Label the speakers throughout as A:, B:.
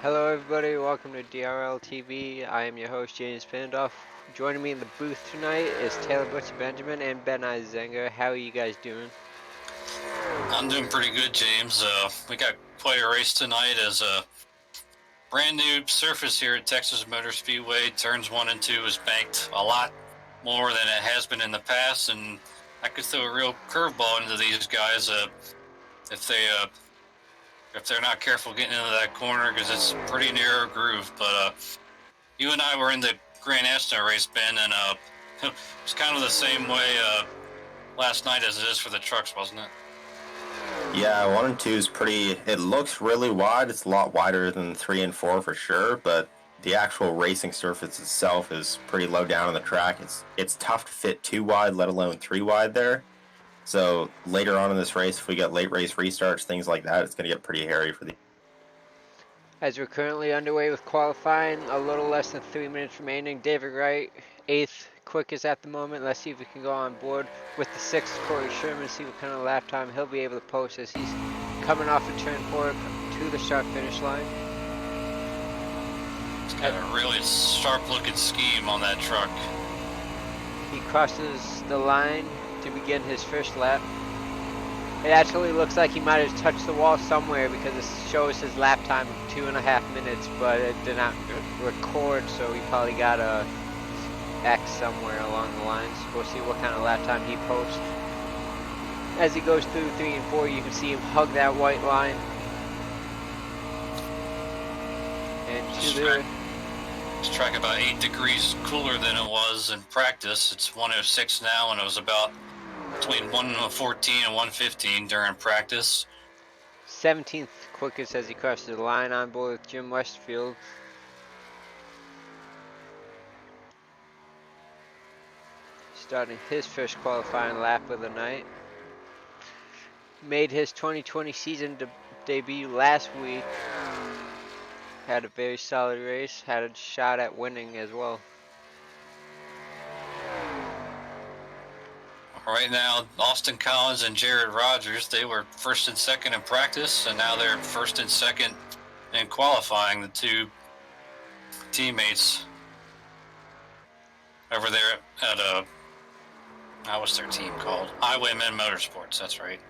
A: Hello everybody, welcome to DRL TV. I am your host James Pandoff. Joining me in the booth tonight is Taylor Butcher Benjamin and Ben Izenga. How are you guys doing?
B: I'm doing pretty good, James. We got quite a race tonight as a brand new surface here at Texas Motor Speedway. Turns 1 and 2 is banked a lot more than it has been in the past, and I could throw a real curveball into these guys if they're not careful getting into that corner, because it's a pretty narrow groove. But you and I were in the Grand National race, Ben, and it's kind of the same way last night as it is for the trucks, wasn't it?
C: Yeah, 1 and 2 is pretty. It looks really wide. It's a lot wider than 3 and 4 for sure, but the actual racing surface itself is pretty low down on the track. It's tough to fit 2 wide, let alone 3 wide there. So later on in this race, if we get late race restarts, things like that, it's going to get pretty hairy for the.
A: As we're currently underway with qualifying, a little less than 3 minutes remaining. David Wright, 8th quickest at the moment. Let's see if we can go on board with the 6th Corey Sherman, see what kind of lap time he'll be able to post as he's coming off of turn 4 to the start finish line.
B: It's got a really sharp looking scheme on that truck.
A: He crosses the line to begin his first lap. It actually looks like he might have touched the wall somewhere because it shows his lap time of 2.5 minutes, but it did not record, so he probably got a X somewhere along the lines. We'll see what kind of lap time he posts. As he goes through 3 and 4, you can see him hug that white line. And to the...
B: This track about 8 degrees cooler than it was in practice. It's 106 now, and it was about between 114 and 115 during practice.
A: 17th quickest as he crosses the line on board with Jim Westfield. Starting his first qualifying lap of the night. Made his 2020 season debut last week. Had a very solid race, had a shot at winning as well.
B: Right now, Austin Collins and Jared Rogers, they were first and second in practice, and now they're first and second in qualifying, the two teammates over there at what's their team called? Highwaymen Motorsports, that's right.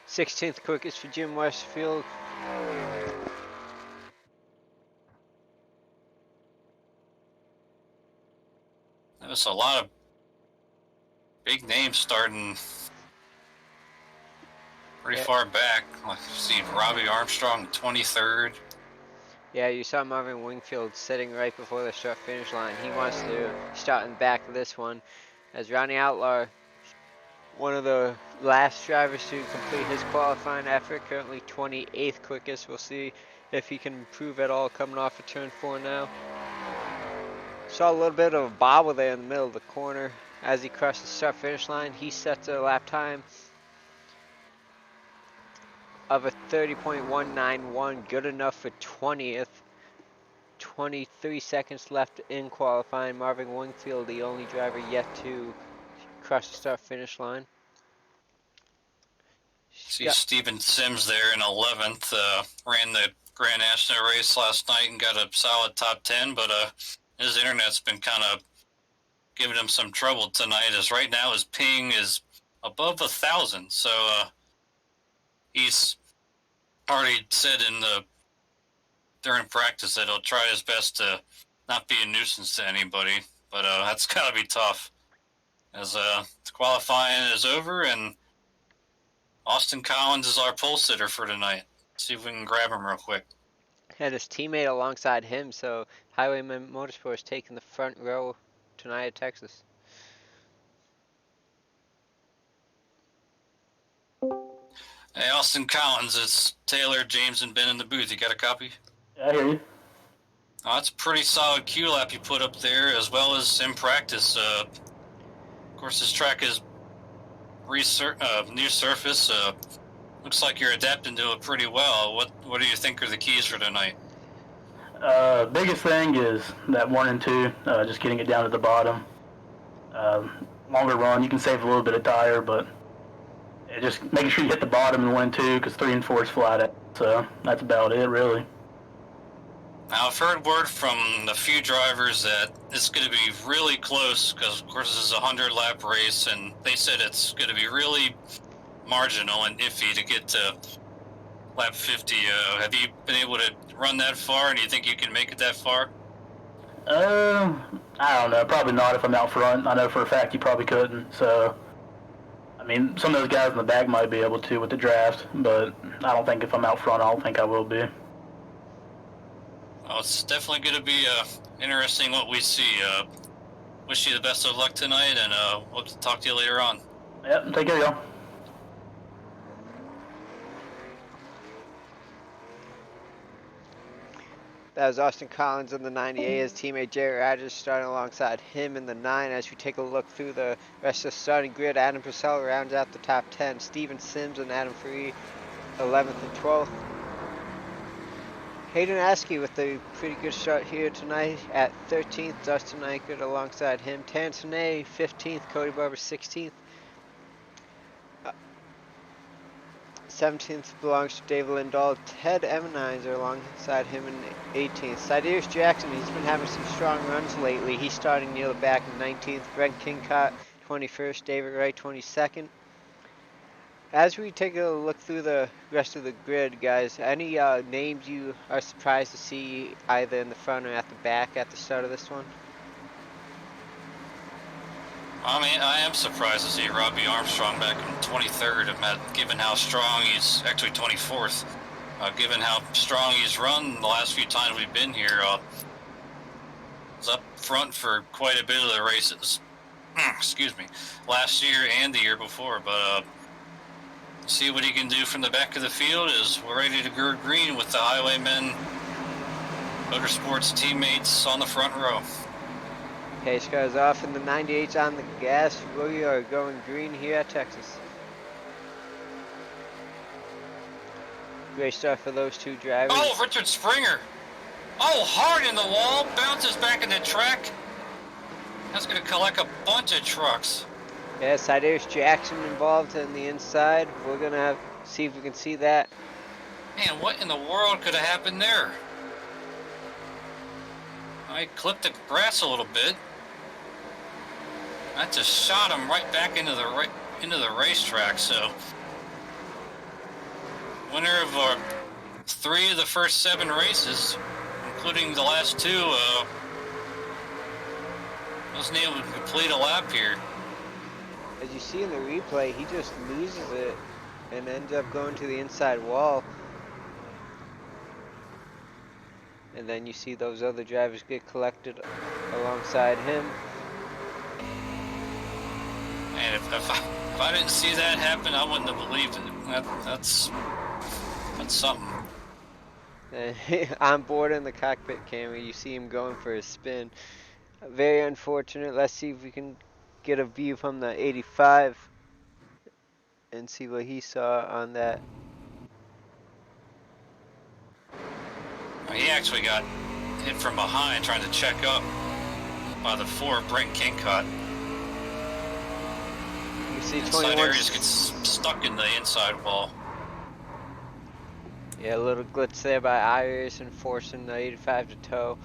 A: 16th quickest for Jim Westfield.
B: There's a lot of big names starting pretty far back. Like, see Robbie Armstrong, 23rd.
A: Yeah, you saw Marvin Wingfield sitting right before the start finish line. He wants to start in back of this one. As Ronnie Outlaw, one of the last drivers to complete his qualifying effort, currently 28th quickest. We'll see if he can improve at all coming off of turn 4 now. Saw a little bit of a bobble there in the middle of the corner. As he crossed the start finish line, he sets a lap time of a 30.191, good enough for 20th. 23 seconds left in qualifying. Marvin Wingfield, the only driver yet to cross the start finish line.
B: See Steven Sims there in 11th, ran the Grand National race last night and got a solid top 10, but his internet's been kind of giving him some trouble tonight, as right now his ping is above 1,000. So he's already said during practice that he'll try his best to not be a nuisance to anybody, but that's got to be tough. As the qualifying is over, and Austin Collins is our pole sitter for tonight. Let's see if we can grab him real quick.
A: And his teammate alongside him, so Highwayman Motorsports taking the front row tonight at Texas.
B: Hey, Austin Collins, it's Taylor, James, and Ben in the booth. You got a copy?
D: Yeah, I hear you.
B: That's a pretty solid Q lap you put up there, as well as in practice. Of course, this track is new surface. Looks like you're adapting to it pretty well. What do you think are the keys for tonight?
D: Biggest thing is that 1 and 2, just getting it down to the bottom. Longer run, you can save a little bit of tire, but just making sure you hit the bottom in 1 and 2, because 3 and 4 is flat out. So that's about it, really.
B: Now, I've heard word from a few drivers that it's going to be really close because, of course, this is a 100-lap race, and they said it's going to be really marginal and iffy to get to lap 50. Have you been able to run that far, and do you think you can make it that far?
D: I don't know. Probably not if I'm out front. I know for a fact you probably couldn't. So, I mean, some of those guys in the back might be able to with the draft, but I don't think if I'm out front, I don't think I will be.
B: Well, it's definitely going to be interesting what we see. Wish you the best of luck tonight, and we'll talk to you later on.
D: Yep, take care, y'all.
A: That was Austin Collins in the 98. His teammate Jerry Rogers starting alongside him in the 9. As we take a look through the rest of the starting grid, Adam Purcell rounds out the top 10. Steven Sims and Adam Free 11th and 12th. Hayden Askey with a pretty good start here tonight at 13th. Dustin Eichert alongside him. Terrence Ney 15th. Cody Barber 16th. 17th belongs to Dave Lindahl. Ted Emmenizer alongside him in 18th. Cydarius Jackson, he's been having some strong runs lately. He's starting near the back in 19th. Brent Kincott 21st. David Wright 22nd. As we take a look through the rest of the grid, guys, any names you are surprised to see either in the front or at the back at the start of this one?
B: I mean, I am surprised to see Robbie Armstrong back in 23rd, given how strong he's, actually 24th, given how strong he's run the last few times we've been here. Was up front for quite a bit of the races, excuse me, last year and the year before, but see what he can do from the back of the field as we're ready to go green with the Highwaymen Motorsports teammates on the front row.
A: Pace cars off in the 98's on the gas. We are going green here at Texas. Great start for those two drivers.
B: Oh, Richard Springer. Oh, hard in the wall, bounces back in the track. That's going to collect a bunch of trucks.
A: Yeah, Cydarius Jackson involved in the inside. We're going to see if we can see that.
B: Man, what in the world could have happened there? I clipped the grass a little bit. That just shot him right back into the racetrack. So, winner of 3 of the first 7 races, including the last 2, wasn't able to complete a lap here.
A: As you see in the replay, he just loses it and ends up going to the inside wall. And then you see those other drivers get collected alongside him.
B: And if I didn't see that happen, I wouldn't have believed it. That's something.
A: On board in the cockpit camera, you see him going for a spin. Very unfortunate. Let's see if we can get a view from the 85 and see what he saw on that.
B: He actually got hit from behind trying to check up by the 4, Brent Kincott.
A: You see
B: Inside
A: 21
B: areas gets stuck in the inside wall.
A: Yeah, a little glitch there by iRacing, forcing the 85 to tow.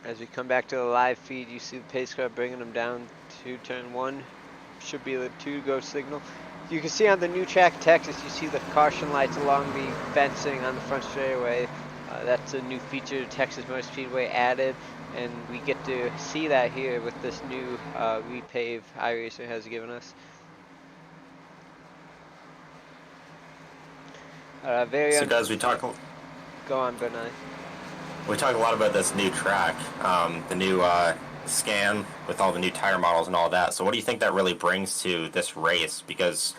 A: As we come back to the live feed, you see the pace car bringing them down to turn 1. Should be the 2-go signal. You can see on the new track Texas, you see the caution lights along the fencing on the front straightaway. That's a new feature Texas Motor Speedway added, and we get to see that here with this new repave iRacing has given us.
C: So guys, we talk.
A: Go on, Bernard.
C: We talk a lot about this new track, the new scan with all the new tire models and all that. So what do you think that really brings to this race? Because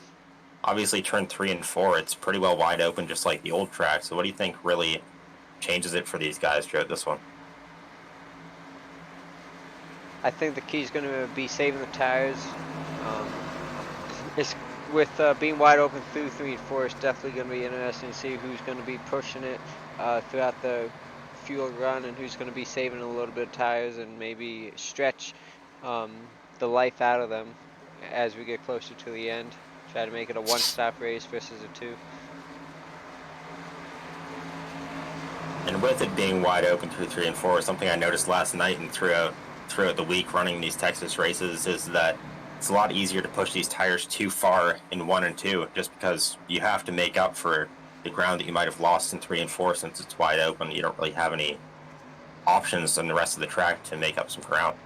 C: obviously turn 3 and 4, it's pretty well wide open, just like the old track. So what do you think really changes it for these guys throughout this one?
A: I think the key is going to be saving the tires. It's with being wide open through 3 and 4, it's definitely going to be interesting to see who's going to be pushing it throughout the fuel run and who's going to be saving a little bit of tires and maybe stretch the life out of them as we get closer to the end. Try to make it a one-stop race versus a two.
C: And with it being wide open through 3 and 4, something I noticed last night and throughout the week running these Texas races is that it's a lot easier to push these tires too far in 1 and 2, just because you have to make up for the ground that you might have lost in 3 and 4 since it's wide open. You don't really have any options on the rest of the track to make up some ground.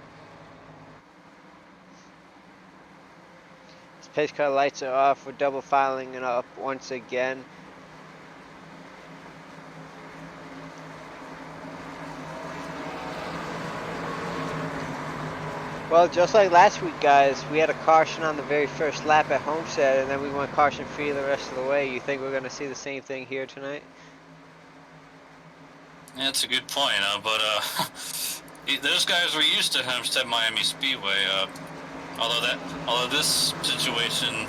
A: His pace car lights are off. We're double filing it up once again. Well, just like last week, guys, we had a caution on the very first lap at Homestead, and then we went caution-free the rest of the way. You think we're going to see the same thing here tonight?
B: Yeah, that's a good point, but those guys were used to Homestead Miami Speedway. Although this situation,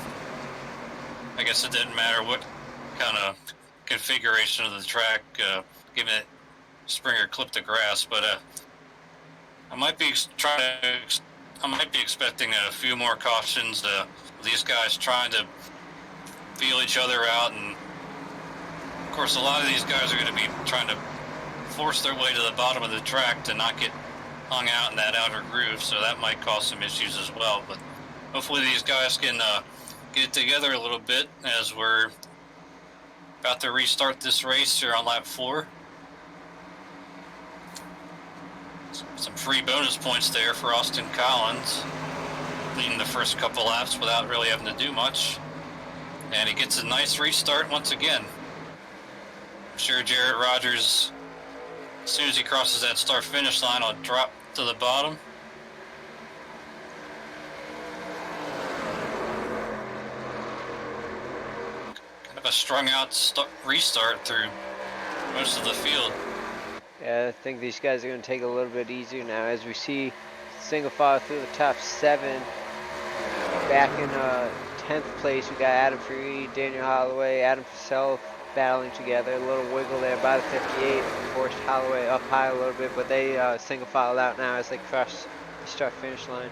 B: I guess it didn't matter what kind of configuration of the track, given that Springer clipped the grass, but I might be expecting a few more cautions. These guys trying to feel each other out, and of course, a lot of these guys are going to be trying to force their way to the bottom of the track to not get hung out in that outer groove. So that might cause some issues as well. But hopefully, these guys can get it together a little bit as we're about to restart this race here on lap 4. Some free bonus points there for Austin Collins, leading the first couple laps without really having to do much. And he gets a nice restart once again. I'm sure Jarrett Rogers, as soon as he crosses that start-finish line, will drop to the bottom. Kind of a strung-out restart through most of the field.
A: Yeah, I think these guys are going to take it a little bit easier now as we see single file through the top 7. Back in 10th place, we got Adam Free, Daniel Holloway, Adam Purcell battling together. A little wiggle there by the 58, forced Holloway up high a little bit, but they single filed out now as they cross the start finish line.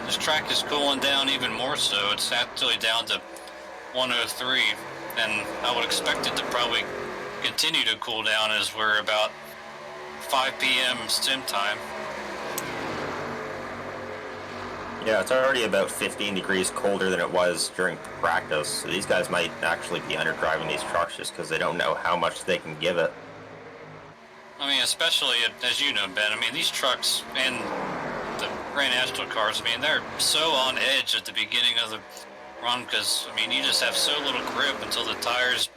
B: This track is cooling down even more so. It's actually down to 103. And I would expect it to probably continue to cool down as we're about 5 p.m. sim time.
C: Yeah, it's already about 15 degrees colder than it was during practice. So these guys might actually be underdriving these trucks just because they don't know how much they can give it.
B: I mean, especially, as you know, Ben, I mean, these trucks and the Grand National cars, I mean, they're so on edge at the beginning of the run because, I mean, you just have so little grip until the tires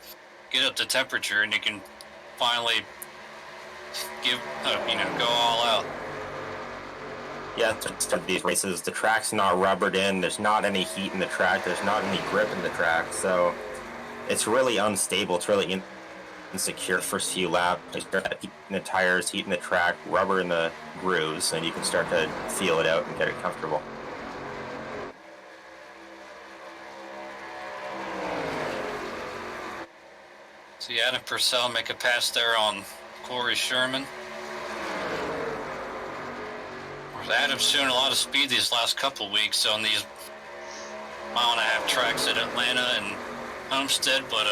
B: get up to temperature and you can finally go all out.
C: Yeah, to start these races, the track's not rubbered in, there's not any heat in the track, there's not any grip in the track, so it's really unstable, it's really insecure first few laps. You start heating the tires, heating the track, rubber in the grooves, and you can start to feel it out and get it comfortable.
B: See Adam Purcell make a pass there on Corey Sherman. Adam's shown a lot of speed these last couple weeks on these 1.5-mile tracks at Atlanta and Homestead, but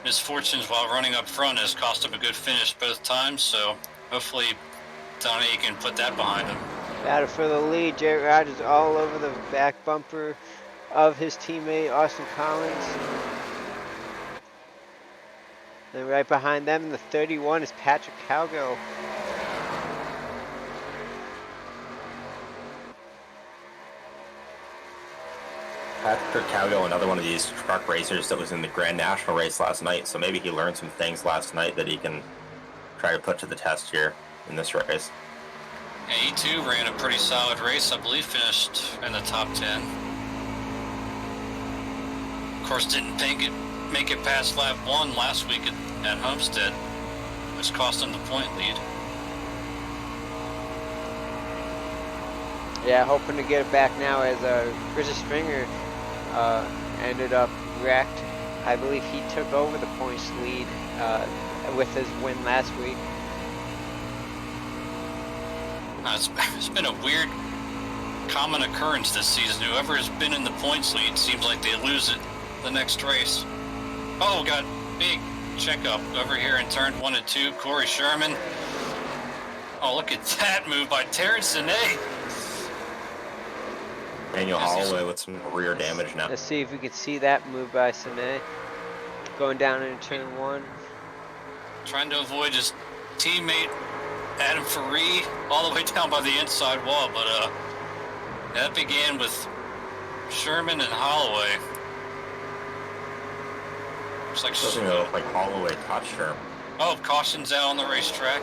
B: misfortunes while running up front has cost him a good finish both times, so hopefully Tony can put that behind him.
A: Battle for the lead, Jarrett Rogers all over the back bumper of his teammate Austin Collins. Then right behind them in the 31 is Patrick Cowgill.
C: Patrick Cowgill, another one of these truck racers that was in the Grand National race last night, so maybe he learned some things last night that he can try to put to the test here in this race.
B: Yeah, he too ran a pretty solid race. I believe finished in the top 10. Of course, didn't make it past lap 1 last week at Homestead, which cost him the point lead.
A: Yeah, hoping to get it back now as Chris Springer ended up wrecked. I believe he took over the points lead with his win last week.
B: It's been a weird common occurrence this season. Whoever has been in the points lead seems like they lose it the next race. Oh, got big checkup over here in turn 1 and 2. Corey Sherman. Oh, look at that move by Terrence Sine.
C: Daniel Holloway with some rear damage now.
A: Let's see if we can see that move by Sine. Going down into turn 1.
B: Trying to avoid his teammate Adam Faree all the way down by the inside wall, but that began with Sherman and Holloway. Looks like
C: Doesn't even look like Holloway touched Sherman.
B: Oh, caution's out on the racetrack.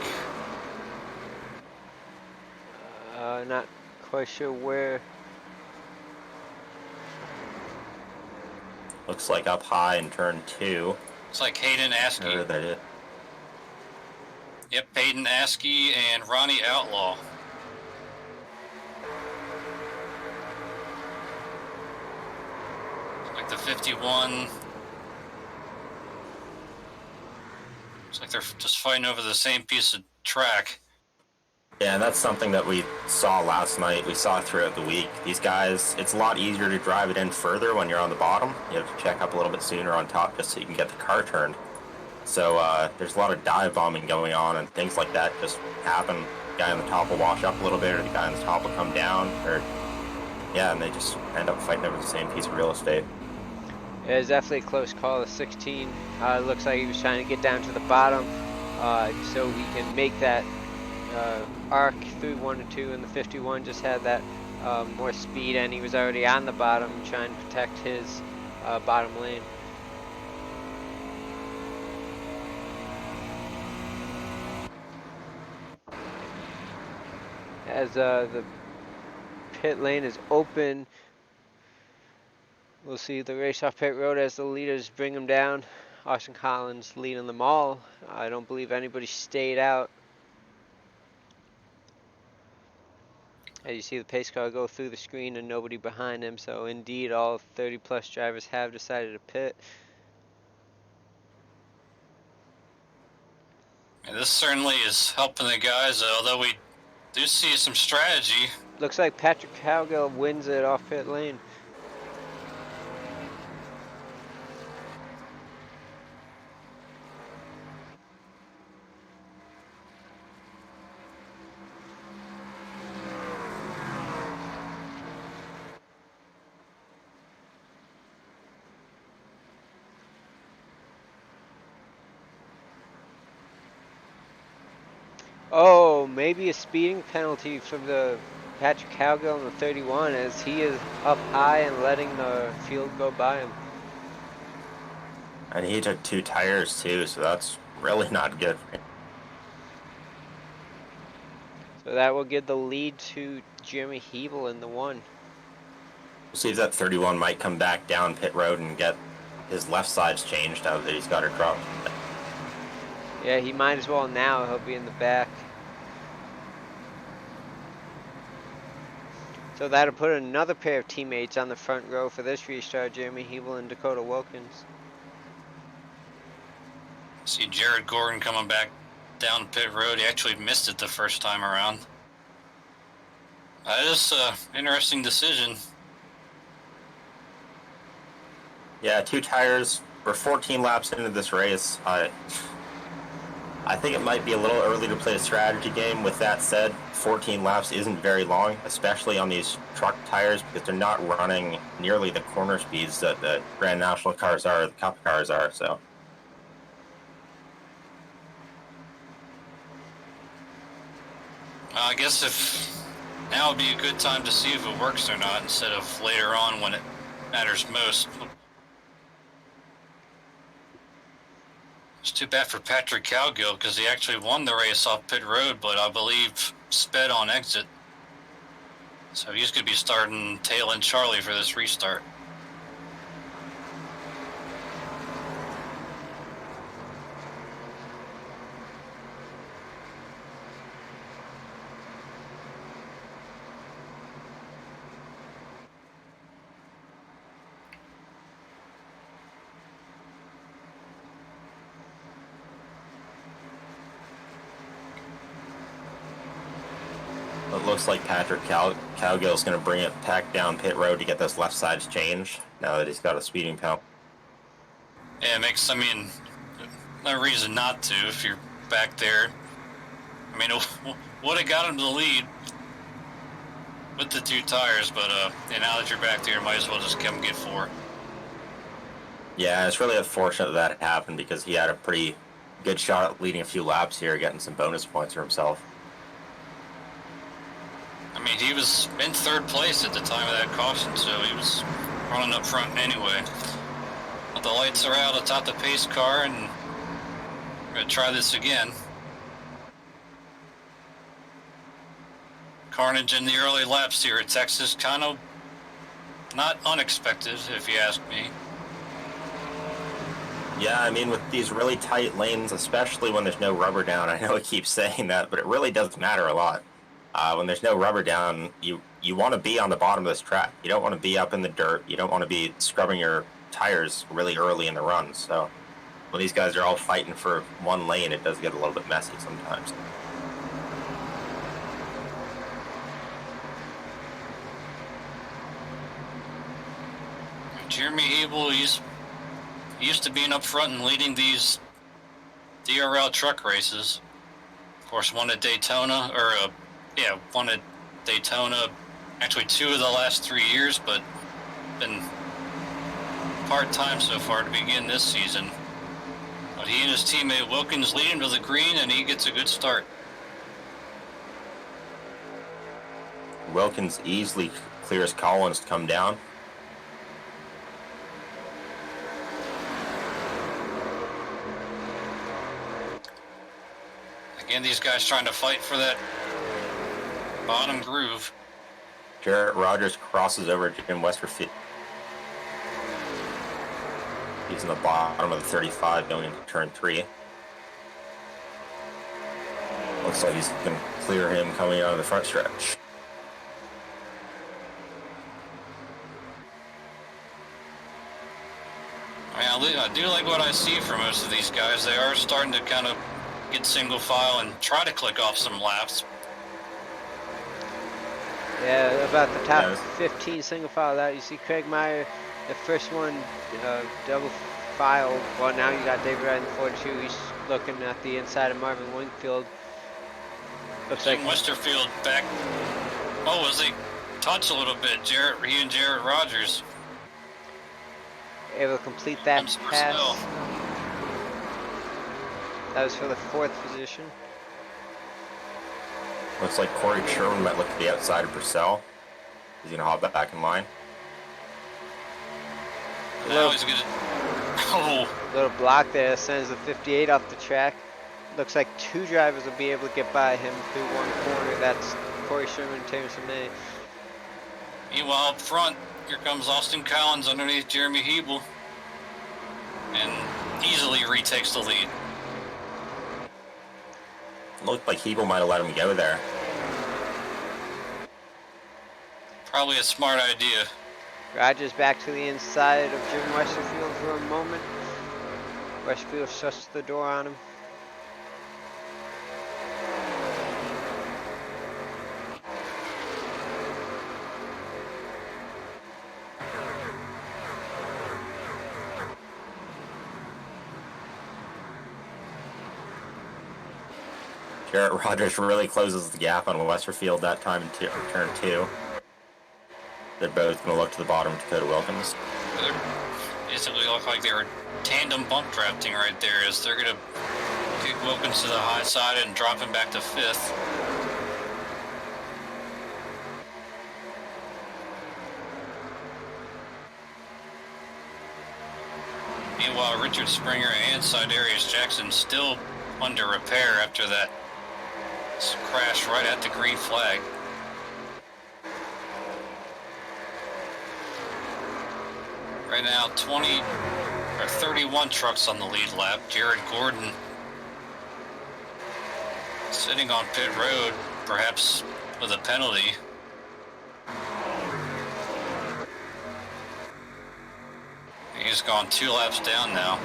A: Not quite sure where.
C: Looks like up high in turn 2.
B: It's like Hayden Askey.
C: Where that is.
B: Yep, Hayden Askey and Ronnie Outlaw. It's like the 51. It's like they're just fighting over the same piece of track.
C: Yeah, and that's something that we saw last night. We saw throughout the week. These guys, it's a lot easier to drive it in further when you're on the bottom. You have to check up a little bit sooner on top just so you can get the car turned. So there's a lot of dive bombing going on and things like that just happen. The guy on the top will wash up a little bit, or the guy on the top will come down, or yeah, and they just end up fighting over the same piece of real estate.
A: Yeah, it's definitely a close call. The 16 looks like he was trying to get down to the bottom so he can make that arc through 1 and 2, and the 51 just had that more speed, and he was already on the bottom trying to protect his bottom lane. As the pit lane is open, we'll see the race off pit road as the leaders bring them down. Austin Collins leading them all. I don't believe anybody stayed out. As you see the pace car go through the screen and nobody behind him, so indeed all 30 plus drivers have decided to pit.
B: And this certainly is helping the guys, although we do see some strategy.
A: Looks like Patrick Cowgill wins it off pit lane. Oh, maybe a speeding penalty from the Patrick Cowgill in the 31 as he is up high and letting the field go by him.
C: And he took 2 tires too, so that's really not good.
A: So that will give the lead to Jeremy Hebel in the 1.
C: We'll see if that 31 might come back down pit road and get his left sides changed now that he's got her dropped.
A: Yeah, he might as well now. He'll be in the back. So that'll put another pair of teammates on the front row for this restart, Jeremy Hebel and Dakota Wilkins.
B: See Jared Gordon coming back down pit road. He actually missed it the first time around. That is an interesting decision.
C: Yeah, 2 tires. We're 14 laps into this race. I think it might be a little early to play a strategy game. With that said, 14 laps isn't very long, especially on these truck tires, because they're not running nearly the corner speeds that the Grand National cars are, or the Cup cars are, so.
B: I guess if now would be a good time to see if it works or not, instead of later on when it matters most. It's too bad for Patrick Cowgill because he actually won the race off pit road, but I believe sped on exit. So he's going to be starting tail end Charlie for this restart.
C: It looks like Patrick Cowgill's going to bring it back down pit road to get those left sides changed now that he's got a speeding penalty.
B: Yeah, it makes, I mean, no reason not to if you're back there. I mean, it would have got him to the lead with the 2 tires, but yeah, now that you're back there, you might as well just come get 4.
C: Yeah, it's really unfortunate that happened because he had a pretty good shot at leading a few laps here, getting some bonus points for himself.
B: I mean, he was in 3rd place at the time of that caution, so he was running up front anyway. But the lights are out atop the pace car, and we're going to try this again. Carnage in the early laps here at Texas, kind of not unexpected, if you ask me.
C: Yeah, I mean, with these really tight lanes, especially when there's no rubber down, I know I keep saying that, but it really does matter a lot. When there's no rubber down, you want to be on the bottom of this track. You don't want to be up in the dirt. You don't want to be scrubbing your tires really early in the run. So when these guys are all fighting for one lane, it does get a little bit messy sometimes.
B: Jeremy Abel, he's used to being up front and leading these DRL truck races. Of course, won at Daytona, or won at Daytona, actually 2 of the last 3 years, but been part-time so far to begin this season. But he and his teammate Wilkins lead him to the green, and he gets a good start.
C: Wilkins easily clears Collins to come down.
B: Again, these guys trying to fight for that bottom groove.
C: Jarrett Rogers crosses over Jim Westerfield. He's in the bottom of the 35 going into turn 3. Looks like he's going to clear him coming out of the front stretch.
B: I mean, I do like what I see from most of these guys. They are starting to kind of get single file and try to click off some laps.
A: Yeah, about the top 15 single file out. You see Craig Meyer, the first one double filed. Well, now you got David Wright in the 42. He's looking at the inside of Marvin Wingfield. Looks like
B: Westerfield back. Oh, as they touch a little bit, he and Jarrett Rogers
A: able to complete that pass. That was for the 4th position.
C: Looks like Corey Sherman might look to the outside of Purcell. He's going to hop back in line.
B: Now he's going to... Oh!
A: Little block there sends the 58 off the track. Looks like 2 drivers will be able to get by him through one corner. That's Corey Sherman and Terrence May.
B: Meanwhile, up front, here comes Austin Collins underneath Jeremy Hebel. And easily retakes the lead.
C: Looked like Hebel might have let him go there.
B: Probably a smart idea.
A: Rogers back to the inside of Jim Westerfield for a moment. Westerfield shuts the door on him.
C: Jarrett Rogers really closes the gap on Westerfield that time in turn 2. They're both going to look to the bottom of Dakota Wilkins.
B: They basically look like they were tandem bump drafting right there, as they're going to kick Wilkins to the high side and drop him back to 5th. Meanwhile, Richard Springer and Sidarius Jackson still under repair after that crash right at the green flag. Right now, 31 trucks on the lead lap. Jared Gordon sitting on pit road, perhaps with a penalty. He's gone 2 laps down now.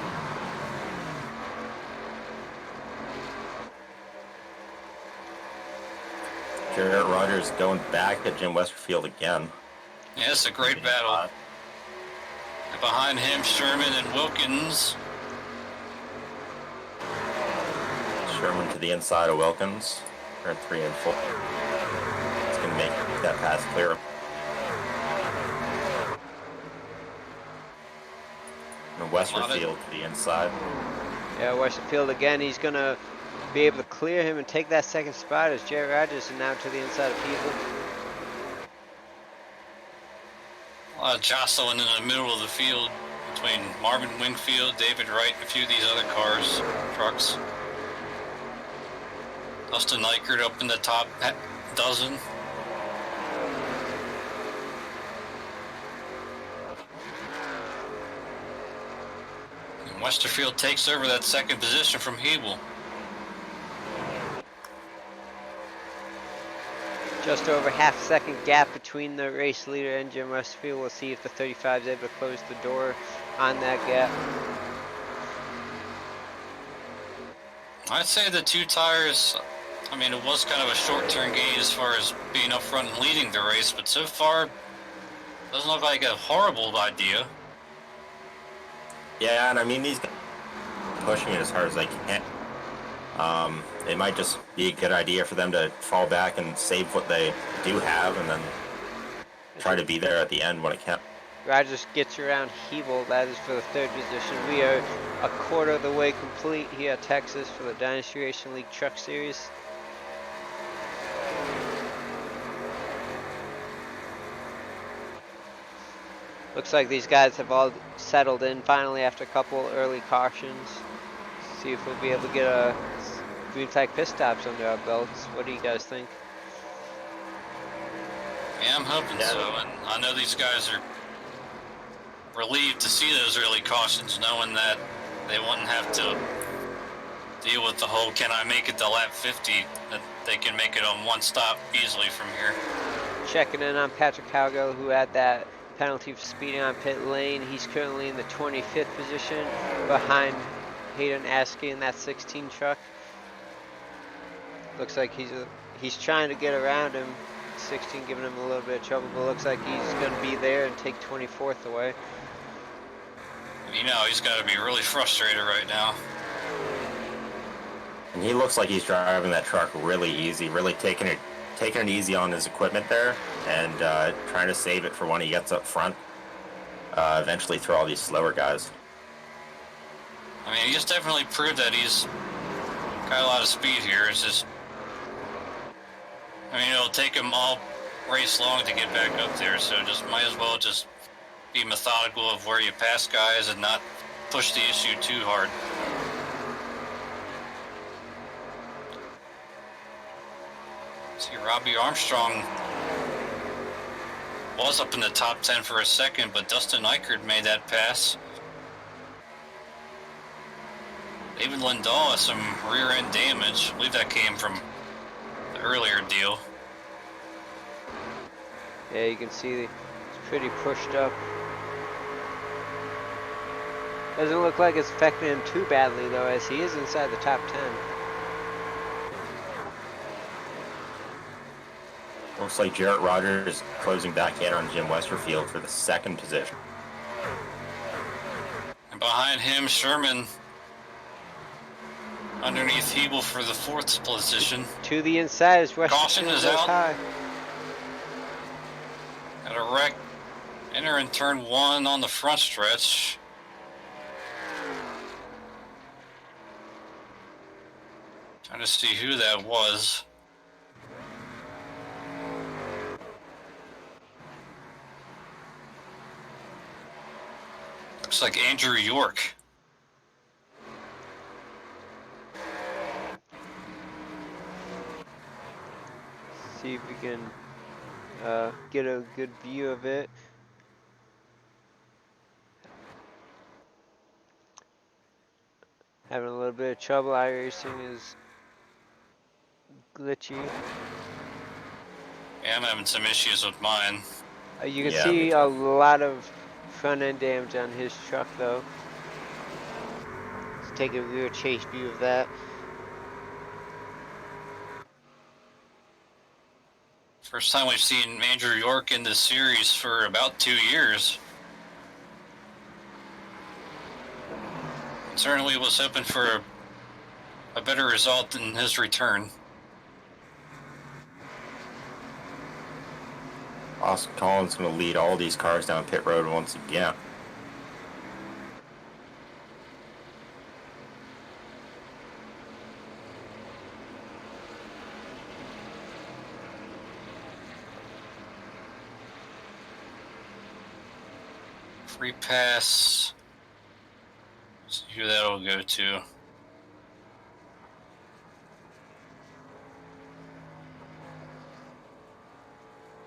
C: Jarrett Rogers going back at Jim Westerfield again.
B: Yeah, it's a great battle. And behind him, Sherman and Wilkins.
C: Sherman to the inside of Wilkins. They're 3 and 4. It's going to make that pass clear. And Westerfield to the inside.
A: Yeah, Westerfield again. He's going to be able to clear him and take that second spot as Jarrett Rogers is now to the inside of People.
B: A lot of jostling in the middle of the field between Marvin Wingfield, David Wright, and a few of these other cars, trucks. Dustin Eichert up in the top dozen. And Westerfield takes over that second position from Hebel.
A: Just over half-second gap between the race leader and Jim Westerfield. We'll see if the 35 is able to close the door on that gap.
B: I'd say the two tires, I mean, it was kind of a short-term gain as far as being up front and leading the race, but so far, doesn't look like a horrible idea.
C: Yeah, and I mean, he's pushing it as hard as they can. It might just be a good idea for them to fall back and save what they do have and then try to be there at the end when it can.
A: Rogers gets around Hebel. That is for the third position. We are a quarter of the way complete here at Texas for the Dynasty Racing League Truck Series. Looks like these guys have all settled in finally after a couple early cautions. See if we'll be able to get a green flag pit stops under our belts. What do you guys think?
B: Yeah, I'm hoping so, and I know these guys are relieved to see those early cautions, knowing that they wouldn't have to deal with the whole can I make it to lap 50, that they can make it on one stop easily from here.
A: Checking in on Patrick Haugo, who had that penalty for speeding on pit lane. He's currently in the 25th position behind Hayden Askey in that 16 truck. Looks like he's trying to get around him. 16 giving him a little bit of trouble, but looks like he's going to be there and take 24th away.
B: You know, he's got to be really frustrated right now.
C: And he looks like he's driving that truck really easy, really taking it easy on his equipment there, and trying to save it for when he gets up front. Eventually through all these slower guys.
B: I mean, he's definitely proved that he's got a lot of speed here. It's just, I mean, it'll take him all race long to get back up there, so just might as well just be methodical of where you pass guys and not push the issue too hard. See, Robbie Armstrong was up in the top 10 for a second, but Dustin Eichert made that pass. David Lindahl has some rear end damage. I believe that came from the earlier deal.
A: Yeah, you can see it's pretty pushed up. Doesn't look like it's affecting him too badly though, as he is inside the top 10.
C: Looks like Jarrett Rogers is closing back in on Jim Westerfield for the second position.
B: And behind him, Sherman underneath Hebel for the fourth position.
A: To the inside as
B: Caution
A: Westerfield
B: is
A: goes
B: out.
A: high.
B: Got a wreck. Enter in turn 1 on the front stretch. Trying to see who that was. Looks like Andrew York.
A: See if we can get a good view of it. Having a little bit of trouble. iRacing is glitchy.
B: Yeah, I'm having some issues with mine.
A: You can
C: Yeah,
A: see
C: me too.
A: a lot of front end damage on his truck though. Let's take a rear chase view of that.
B: First time we've seen Andrew York in this series for about 2 years. Certainly was hoping for a better result in his return.
C: Austin Collins going to lead all these cars down pit road once again.
B: Free pass. See who that'll go to.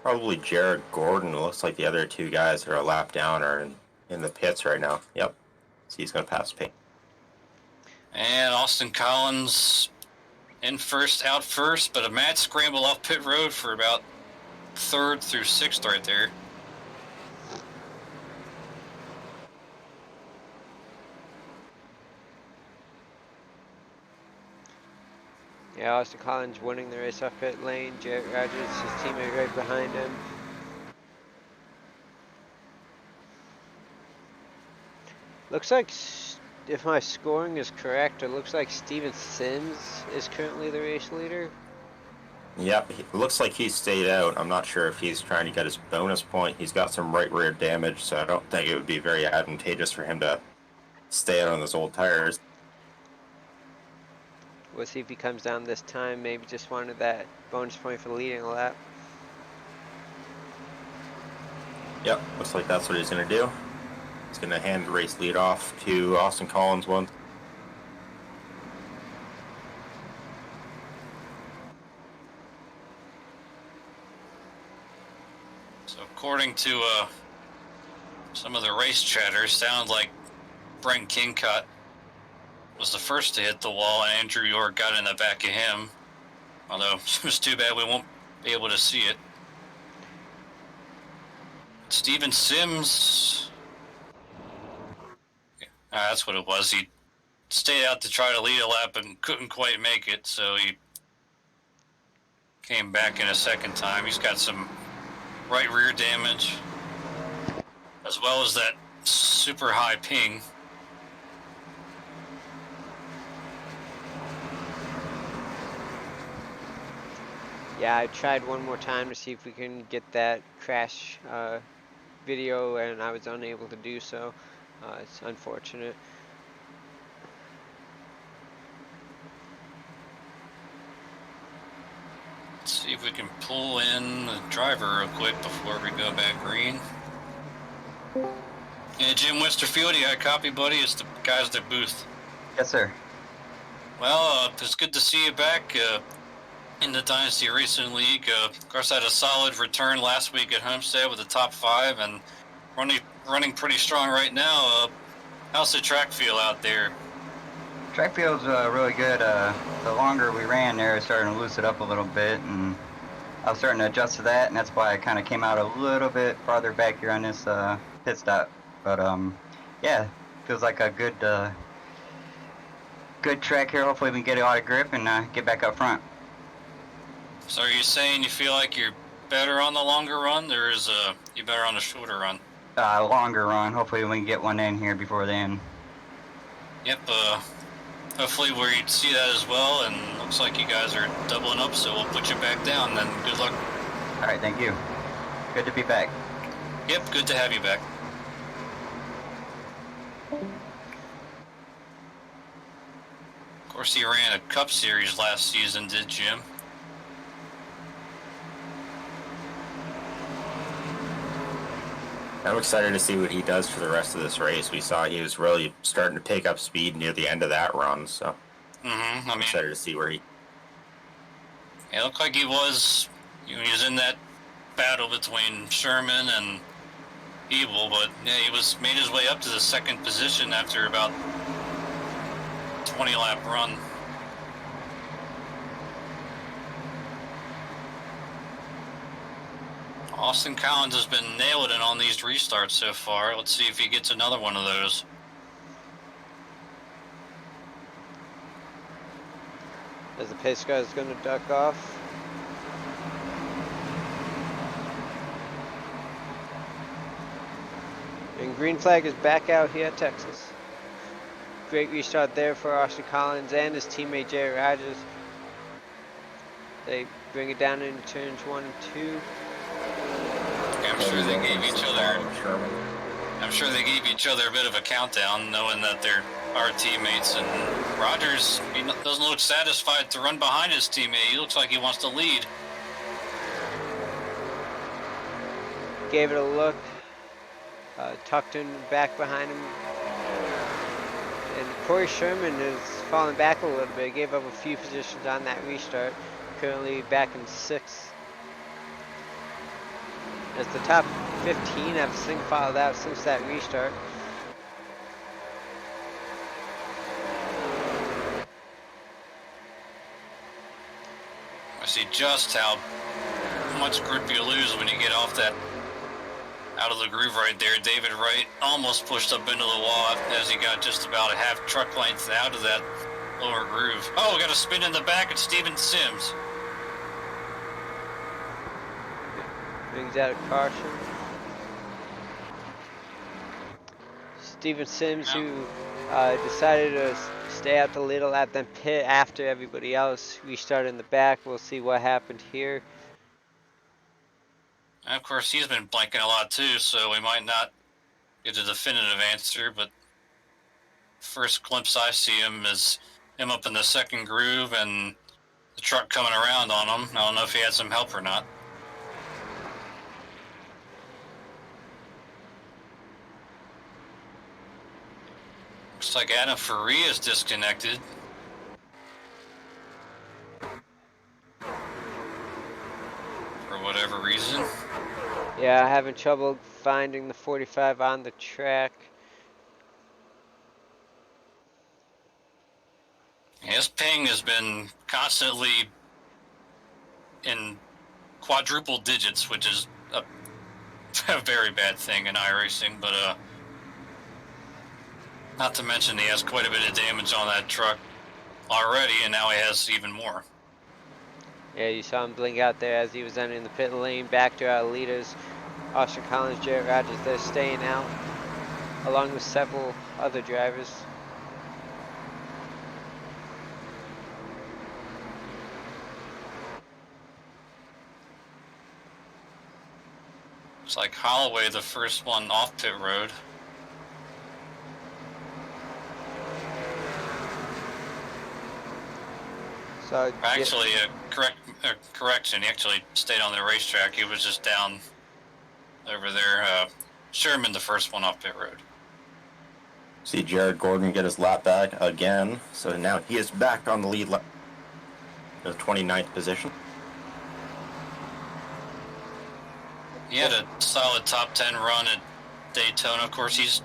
C: Probably Jared Gordon. It looks like the other two guys that are a lap down are in the pits right now. Yep. So he's going to pass Pink.
B: And Austin Collins in first, out first, but a mad scramble off pit road for about 3rd through 6th right there.
A: Yeah, Austin Collins winning the race off pit lane. Jarrett Rogers, his teammate right behind him. Looks like, if my scoring is correct, it looks like Steven Sims is currently the race leader.
C: Yep, it looks like he stayed out. I'm not sure if he's trying to get his bonus point. He's got some right rear damage, so I don't think it would be very advantageous for him to stay out on those old tires.
A: We'll see if he comes down this time. Maybe just wanted that bonus point for leading a lap.
C: Yep, looks like that's what he's going to do. He's going to hand the race lead off to Austin Collins once.
B: So according to some of the race chatter, sounds like Brent Kingcott was the first to hit the wall, and Andrew York got in the back of him. Although it was too bad we won't be able to see it. Steven Sims, that's what it was. He stayed out to try to lead a lap and couldn't quite make it, so he came back in a second time. He's got some right rear damage, as well as that super high ping.
A: Yeah, I tried one more time to see if we can get that crash video, and I was unable to do so. It's unfortunate.
B: Let's see if we can pull in the driver real quick before we go back green. Yeah, Jim Westerfield, you got a copy, buddy? It's the guys at the booth.
E: Yes, sir.
B: Well, it's good to see you back in the Dynasty Racing League. Of course, I had a solid return last week at Homestead with the top 5 and running pretty strong right now. How's the track feel out there?
E: Track feels really good. The longer we ran there, it's starting to loosen it up a little bit, and I was starting to adjust to that, and that's why I kind of came out a little bit farther back here on this pit stop. But yeah, feels like a good track here. Hopefully we can get a lot of grip and get back up front.
B: So are you saying you feel like you're better on the longer run, or is you better on the shorter run?
E: Longer run. Hopefully we can get one in here before then.
B: Yep, hopefully we see that as well, and looks like you guys are doubling up, so we'll put you back down then. Good luck.
E: All right, thank you. Good to be back.
B: Yep, good to have you back. Of course, you ran a Cup Series last season, did Jim?
C: I'm excited to see what he does for the rest of this race. We saw he was really starting to pick up speed near the end of that run, so I'm excited to see where he...
B: It looked like he was in that battle between Sherman and Evil, but yeah, he made his way up to the 2nd position after about 20-lap run. Austin Collins has been nailing it on these restarts so far. Let's see if he gets another one of those.
A: As the pace car is going to duck off. And green flag is back out here at Texas. Great restart there for Austin Collins and his teammate Jerry Rogers. They bring it down into turns 1 and 2.
B: I'm sure they gave each other. I'm sure they gave each other a bit of a countdown, knowing that they're our teammates. And Rogers, he doesn't look satisfied to run behind his teammate. He looks like he wants to lead.
A: Gave it a look. Tucked in back behind him. And Corey Sherman is falling back a little bit. Gave up a few positions on that restart. Currently back in 6th. As the top 15 have filed out since that restart.
B: I see just how much grip you lose when you get off that, out of the groove right there. David Wright almost pushed up into the wall as he got just about a half truck length out of that lower groove. Oh, got a spin in the back at Steven Sims.
A: Brings out a caution. Steven Sims, who decided to stay out the little at the pit after everybody else restarted in the back. We'll see what happened here.
B: And of course, he's been blanking a lot too, so we might not get a definitive answer, but first glimpse I see him is him up in the second groove and the truck coming around on him. I don't know if he had some help or not. Looks like Adam Faria is disconnected. For whatever reason.
A: Yeah, having trouble finding the 45 on the track.
B: His ping has been constantly in quadruple digits, which is a very bad thing in iRacing, but not to mention he has quite a bit of damage on that truck already, and now he has even more.
A: Yeah, you saw him blink out there as he was entering the pit lane. Back to our leaders, Austin Collins, Jarrett Rogers. They're staying out, along with several other drivers.
B: Looks like Holloway, the first one off pit road.
A: So
B: Actually, a correction. He actually stayed on the racetrack. He was just down over there. Sherman, the first one off pit road.
C: See Jared Gordon get his lap back again. So now he is back on the lead lap. The 29th position.
B: He had a solid top 10 run at Daytona. Of course, he's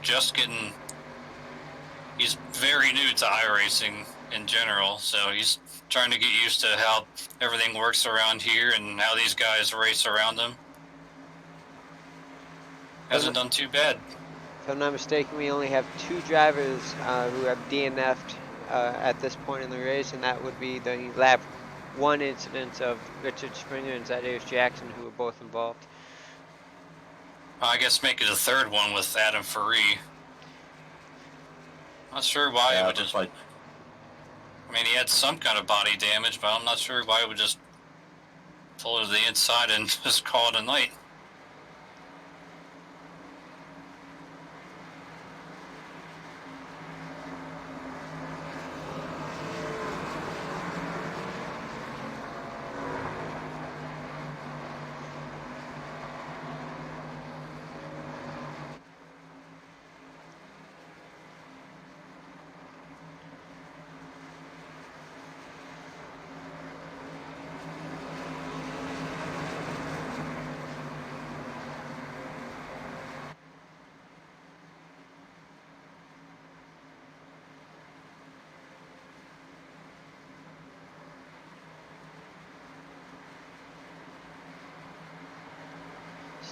B: very new to iRacing in general, so he's trying to get used to how everything works around here and how these guys race around him. Hasn't done too bad.
A: if I'm not mistaken, we only have 2 drivers who have DNF'd at this point in the race, and that would be the lap 1 incidents of Richard Springer and Zadarius Jackson, who were both involved.
B: I guess make it a third one with Adam Faree. Not sure why it would just
C: like.
B: I mean, he had some kind of body damage, but I'm not sure why it would just pull it to the inside and just call it a night.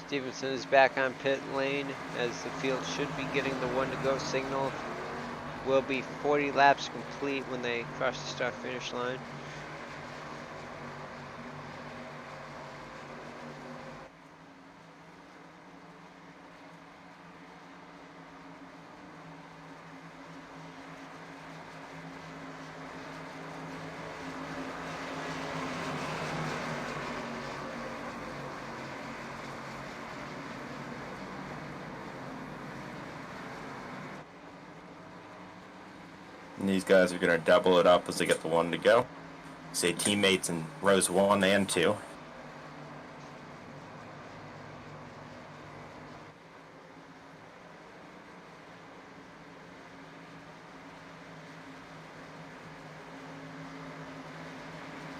A: Stevenson is back on pit lane as the field should be getting the 1 to go signal. Will be 40 laps complete when they cross the start finish line.
C: and these guys are going to double it up as they get the one to go. Say teammates in rows 1 and 2.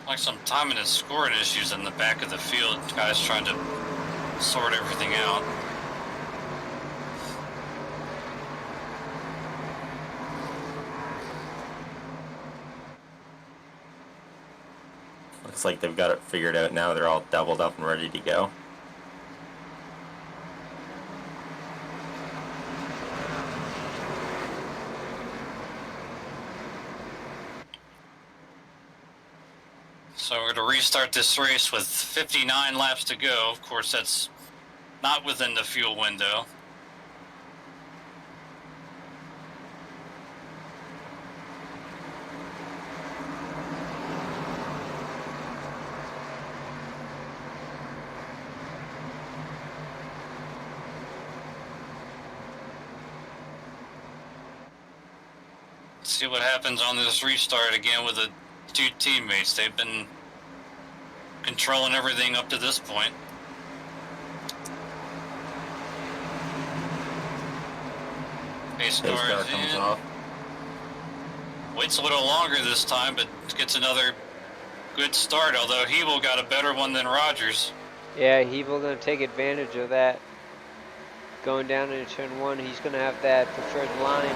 B: Like some timing and scoring issues in the back of the field. Guys trying to sort everything out.
C: Looks like they've got it figured out now. They're all doubled up and ready to go.
B: So we're going to restart this race with 59 laps to go. Of course, that's not within the fuel window. See what happens on this restart again with the two teammates. They've been controlling everything up to this point. Pace car is
C: comes
B: in.
C: off.
B: Waits a little longer this time, but gets another good start, although Hebel got a better one than Rogers.
A: Yeah, Hebel gonna take advantage of that. Going down into turn 1, he's gonna have that preferred line.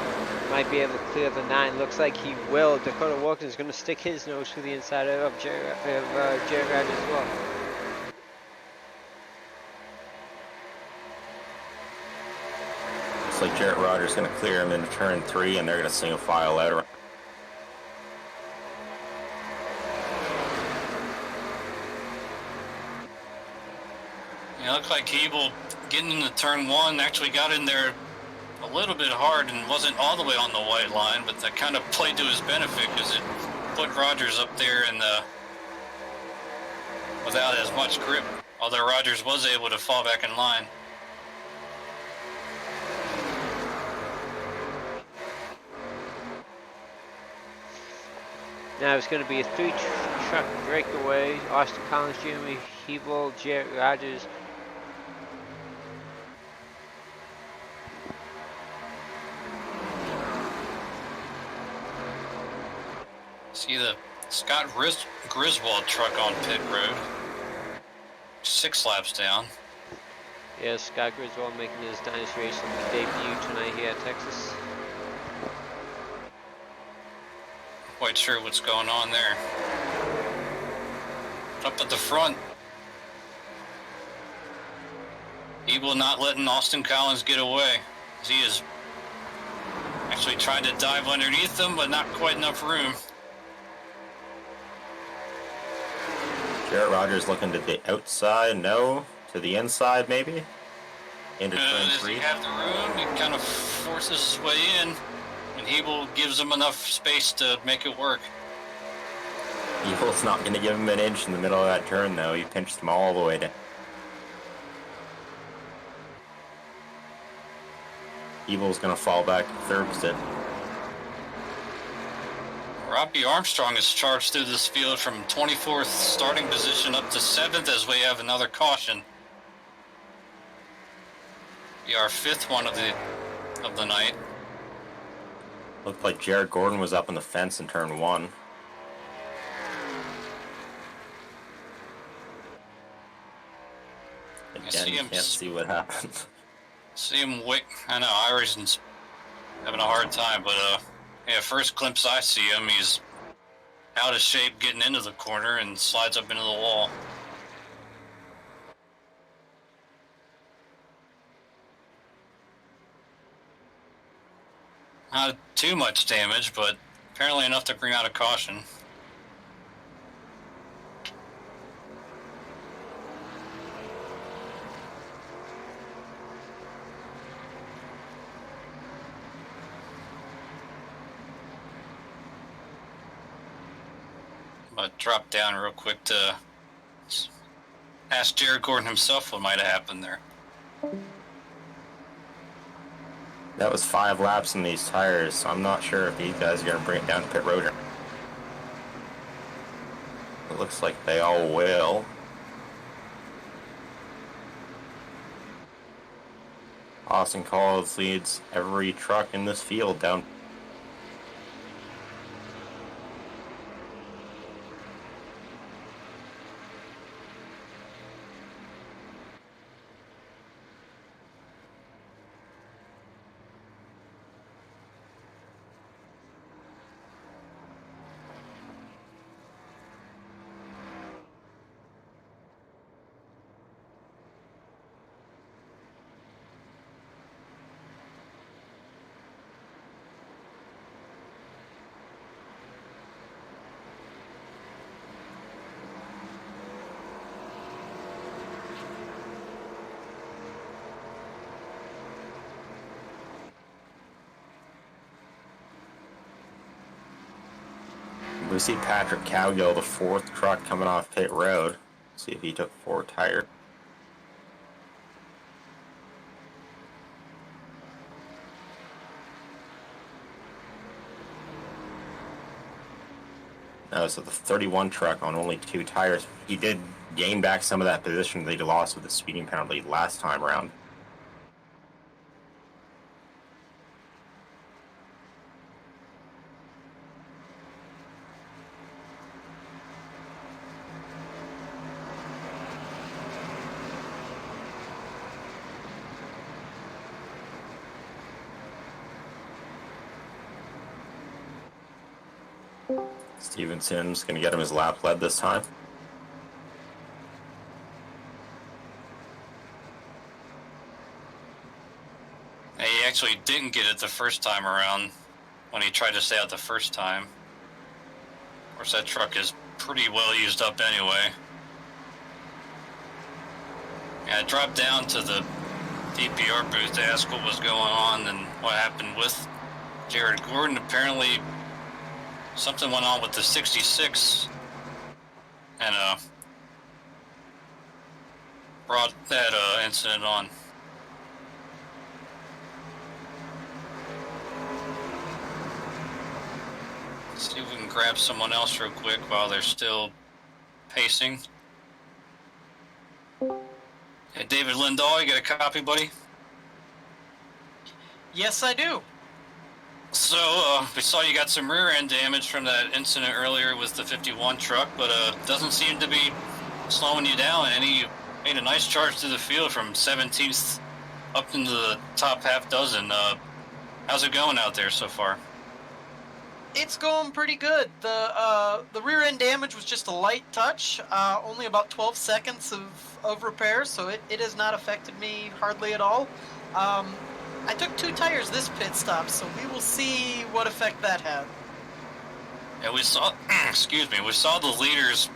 A: Might be able to clear the 9. Looks like he will. Dakota Wilkins is gonna stick his nose through the inside of Jerry Rogers as well.
C: Looks like Jarrett Rogers is going to clear him into turn 3, and they're going to single file out.
B: Yeah, looks like Hebel getting into turn 1 actually got in there a little bit hard and wasn't all the way on the white line, but that kind of played to his benefit because it put Rogers up there in the without as much grip, although Rogers was able to fall back in line.
A: Now it's going to be a 3-truck breakaway. Austin Collins, Jeremy Hebel, Jarrett Rogers.
B: See the Scott Griswold truck on pit road. 6 laps down.
A: Yeah, Scott Griswold making his Dynasty Racing debut tonight here at Texas.
B: Quite sure what's going on there. Up at the front, Hebel not letting Austin Collins get away. He is actually trying to dive underneath them, but not quite enough room.
C: Jarrett Rogers looking to the outside, no. To the inside, maybe? Into turn
B: Does
C: 3.
B: he have the room? He kind of forces his way in, and Hebel gives him enough space to make it work.
C: Evil's not going to give him an inch in the middle of that turn, though. He pinched him all the way down. Evil's going to fall back to third position.
B: Robbie Armstrong has charged through this field from 24th starting position up to 7th as we have another caution. Be our 5th one of the night.
C: Looked like Jared Gordon was up on the fence in turn 1. Again, you can't see what happened.
B: See him wait. I know iRacing's having a hard time, but yeah, first glimpse I see him, he's out of shape getting into the corner and slides up into the wall. Not too much damage, but apparently enough to bring out a caution. But drop down real quick to ask Jared Gordon himself what might have happened there.
C: That was 5 laps in these tires, so I'm not sure if these guys are going to bring it down to pit road. It looks like they all will. Austin Collins leads every truck in this field down. We see Patrick Cowgill, the 4th truck coming off pit road. See if he took 4 tires. No, so the 31 truck on only 2 tires. He did gain back some of that position that he lost with the speeding penalty last time around. Stevenson's going to get him his lap lead this time.
B: He actually didn't get it the first time around when he tried to stay out the first time. Of course, that truck is pretty well used up anyway. Yeah, I dropped down to the DPR booth to ask what was going on and what happened with Jared Gordon. Apparently, something went on with the 66 and brought that incident on. Let's see if we can grab someone else real quick while they're still pacing. Hey, David Lindahl, you got a copy, buddy?
F: Yes, I do.
B: So, we saw you got some rear end damage from that incident earlier with the 51 truck, but doesn't seem to be slowing you down. And you made a nice charge through the field from 17th up into the top half dozen. How's it going out there so far?
F: It's going pretty good. The rear end damage was just a light touch, only about 12 seconds of repair, so it has not affected me hardly at all. I took 2 tires this pit stop, so we will see what effect that had.
B: Yeah, we saw, excuse me, we saw the leaders,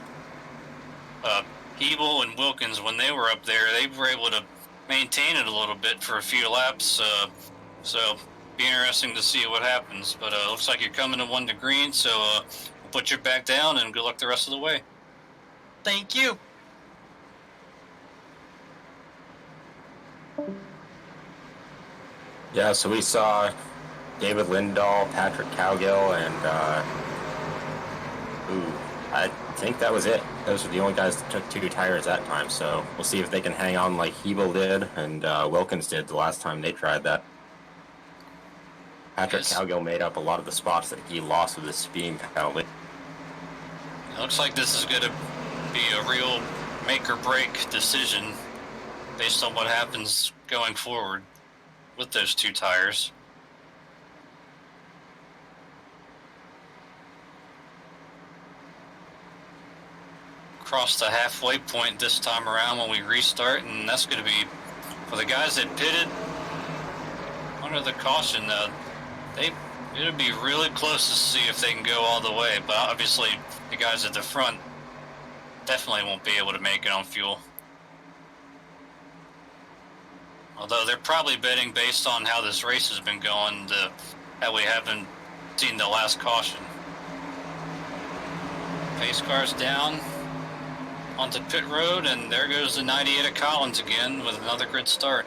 B: Hebel and Wilkins, when they were up there, they were able to maintain it a little bit for a few laps, so be interesting to see what happens. But looks like you're coming to 1 to green, so we'll put you back down and good luck the rest of the way.
F: Thank you.
C: Yeah, so we saw David Lindahl, Patrick Cowgill, and I think that was it. Those were the only guys that took 2 tires that time, so we'll see if they can hang on like Hebel did and Wilkins did the last time they tried that. Patrick Cowgill made up a lot of the spots that he lost with his speeding penalty.
B: It looks like this is going to be a real make or break decision based on what happens going forward with those 2 tires. Cross the halfway point this time around when we restart, and that's going to be for the guys that pitted under the caution. It'll be really close to see if they can go all the way, but obviously the guys at the front definitely won't be able to make it on fuel. Although they're probably betting based on how this race has been going that we haven't seen the last caution. Pace car's down onto pit road, and there goes the 98 of Collins again with another grid start.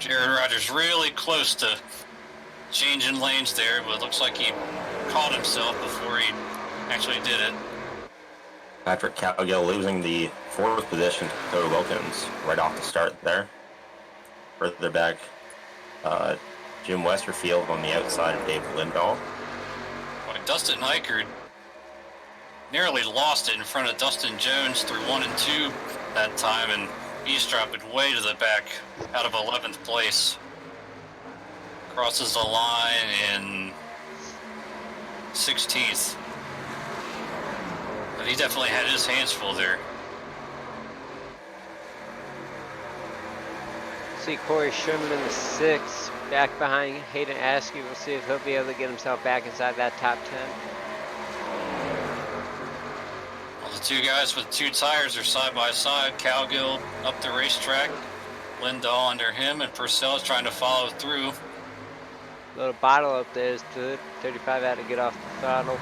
B: Jared Rogers really close to changing lanes there, but it looks like he caught himself before he actually did it.
C: Patrick Cowgill losing the 4th position to Cody Wilkins right off the start there. Further back, Jim Westerfield on the outside of Dave Lindahl.
B: Boy, Dustin Eichert nearly lost it in front of Dustin Jones through 1 and 2 that time, and he's dropping way to the back out of 11th place. Crosses the line in 16th. But he definitely had his hands full there.
A: See Corey Sherman in the 6th, back behind Hayden Askew. We'll see if he'll be able to get himself back inside that top 10.
B: Well, the two guys with 2 tires are side by side. Cowgill up the racetrack, Lindahl under him, and Purcell is trying to follow through.
A: Little bottle up there is good. 35 had to get off the throttle.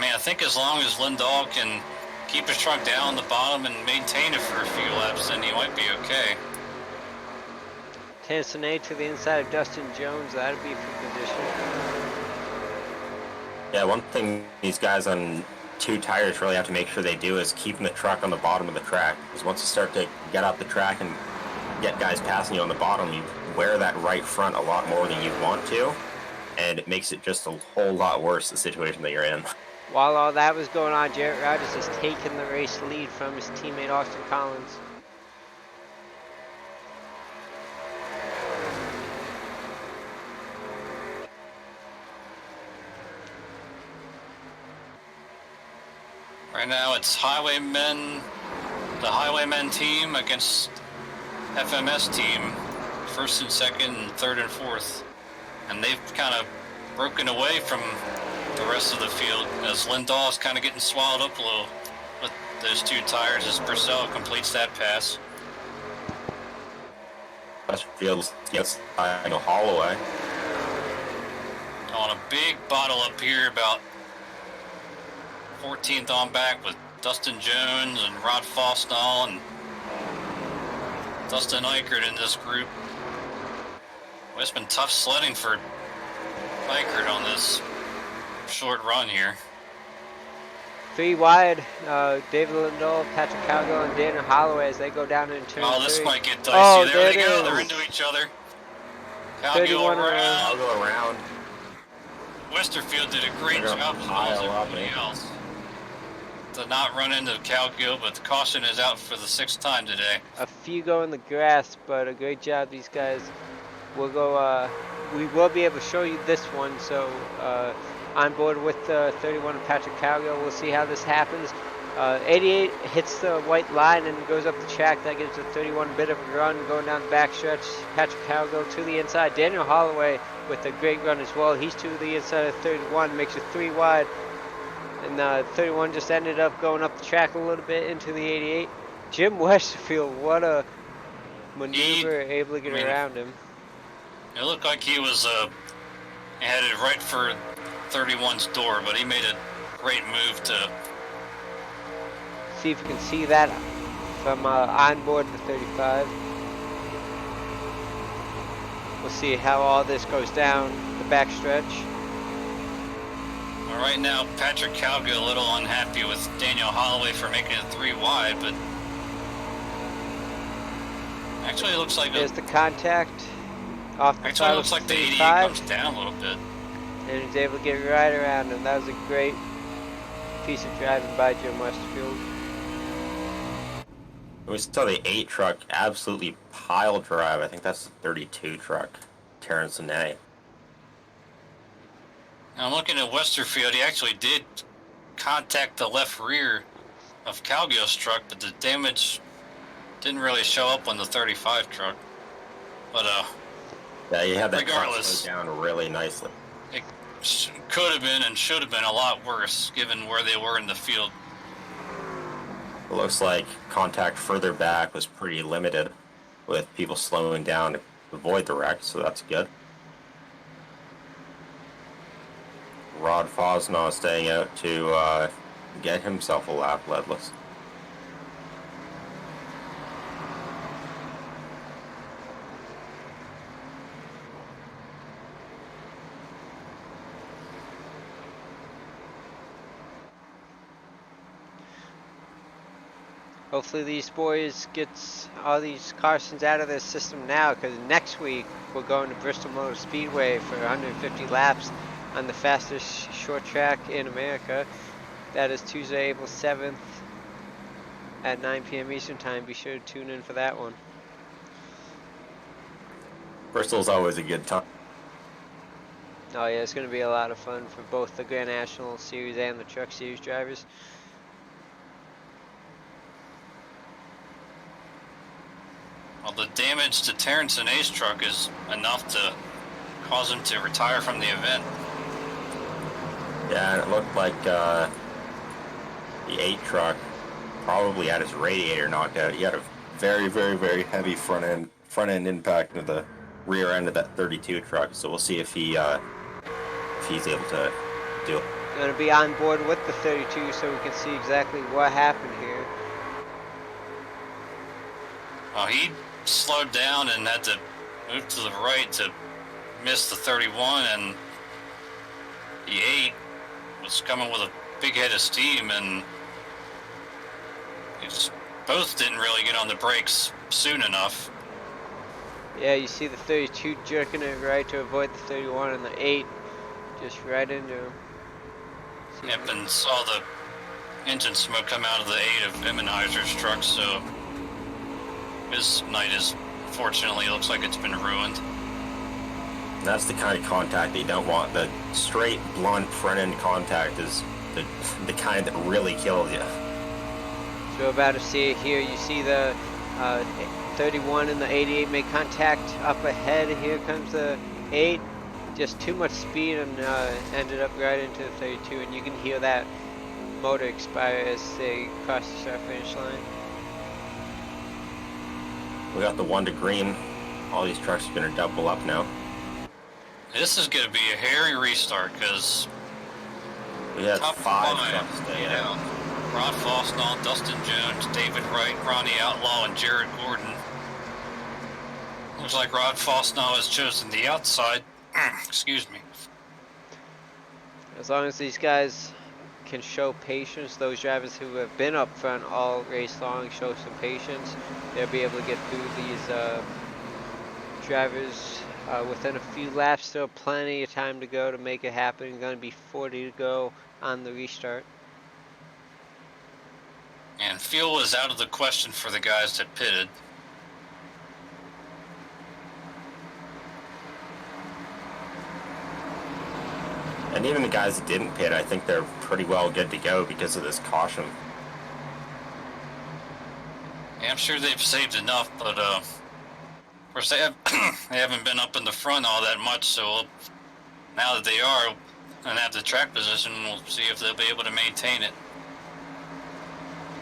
B: I think as long as Lindahl can keep his truck down the bottom and maintain it for a few laps, then he might be okay.
A: Tennyson A to the inside of Dustin Jones. That'd be for position.
C: Yeah, one thing these guys on 2 tires really have to make sure they do is keeping the truck on the bottom of the track. Because once you start to get off the track and get guys passing you on the bottom, you wear that right front a lot more than you'd want to. And it makes it just a whole lot worse, the situation that you're in.
A: While all that was going on, Jarrett Rogers has taken the race lead from his teammate Austin Collins.
B: Right now it's the Highwaymen team against FMS team, 1st and 2nd and 3rd and 4th. And they've kind of broken away from the rest of the field as Lindahl is kind of getting swallowed up a little with those 2 tires as Purcell completes that pass.
C: Westerfield gets Holloway.
B: On a big bottle up here, about 14th on back with Dustin Jones and Rod Fosnall and Dustin Eichert in this group. Well, it's been tough sledding for Eichert on this short run here.
A: 3 wide, David Lindahl, Patrick Cowgill, and Daniel Holloway as they go down in turn 3.
B: This might get dicey.
A: Oh,
B: there they go. They're into each other. Cowgill around.
C: I'll go around.
B: Westerfield did a great job as well as everybody else to not run into Cowgill, but the caution is out for the 6th time today.
A: A few go in the grass, but a great job these guys. We'll go, we will be able to show you this one, so on board with 31 and Patrick Cowgill. We'll see how this happens. 88 hits the white line and goes up the track. That gives the 31 a bit of a run going down the backstretch. Patrick Cowgill to the inside. Daniel Holloway with a great run as well. He's to the inside of 31, makes it 3 wide. And 31 just ended up going up the track a little bit into the 88. Jim Westerfield, what a maneuver, able to get around him.
B: It looked like he was headed right for 31's door, but he made a great move to
A: see if you can see that from on board the 35. We'll see how all this goes down the backstretch.
B: Well, right now, Patrick Cowgill a little unhappy with Daniel Holloway for making it 3 wide, but actually it looks like
A: there's the contact off the
B: actually it looks like the 88 comes down a little bit.
A: And he's able to get right around him. That was a great piece of driving by Jim Westerfield.
C: We saw the 8 truck absolutely pile drive. I think that's the 32 truck, Terrence Ney.
B: Now I'm looking at Westerfield. He actually did contact the left rear of Cowgill's truck, but the damage didn't really show up on the 35 truck. But
C: yeah, you had that
B: regardless,
C: truck down really nicely.
B: It could have been and should have been a lot worse given where they were in the field.
C: It looks like contact further back was pretty limited with people slowing down to avoid the wreck, so that's good. Rod Fosnaw staying out to get himself a lap leadless.
A: Hopefully these boys get all these cautions out of their system now, because next week we're going to Bristol Motor Speedway for 150 laps on the fastest short track in America. That is Tuesday, April 7th at 9 p.m. Eastern Time. Be sure to tune in for that one.
C: Bristol's always a good time.
A: Oh yeah, it's going to be a lot of fun for both the Grand National Series and the Truck Series drivers.
B: Well, the damage to Terrence and Ace truck is enough to cause him to retire from the event.
C: Yeah, and it looked like the 8 truck probably had his radiator knocked out. He had a very, very, very heavy front end impact into the rear end of that 32 truck. So we'll see if he's able to do it.
A: Going to be on board with the 32 so we can see exactly what happened here.
B: Well, he slowed down and had to move to the right to miss the 31, and the 8 was coming with a big head of steam, and they just both didn't really get on the brakes soon enough.
A: Yeah, you see the 32 jerking it right to avoid the 31, and the 8 just right into him.
B: Yep, and saw the engine smoke come out of the 8 of Immonizer's truck, so his night is, fortunately, looks like it's been ruined.
C: And that's the kind of contact that you don't want. The straight, blunt front end contact is the kind that really kills you.
A: So we're about to see it here. You see the 31 and the 88 make contact up ahead. Here comes the 8. Just too much speed and ended up right into the 32. And you can hear that motor expire as they cross the start finish line.
C: We got the 1 to green. All these trucks are going to double up now.
B: This is going to be a hairy restart, because
C: We had
B: top
C: 5
B: 5,
C: trucks stay out.
B: Rod Fosnaw, Dustin Jones, David Wright, Ronnie Outlaw, and Jared Gordon. Looks like Rod Fosnaw has chosen the outside. Excuse me.
A: As long as these guys can show patience, those drivers who have been up front all race long show some patience, they'll be able to get through these drivers within a few laps. Still plenty of time to go to make it happen. Going to be 40 to go on the restart.
B: And fuel is out of the question for the guys that pitted.
C: And even the guys that didn't pit, I think they're pretty well good to go because of this caution.
B: Yeah, I'm sure they've saved enough, but of course they haven't been up in the front all that much, so now that they are and have the track position, we'll see if they'll be able to maintain it.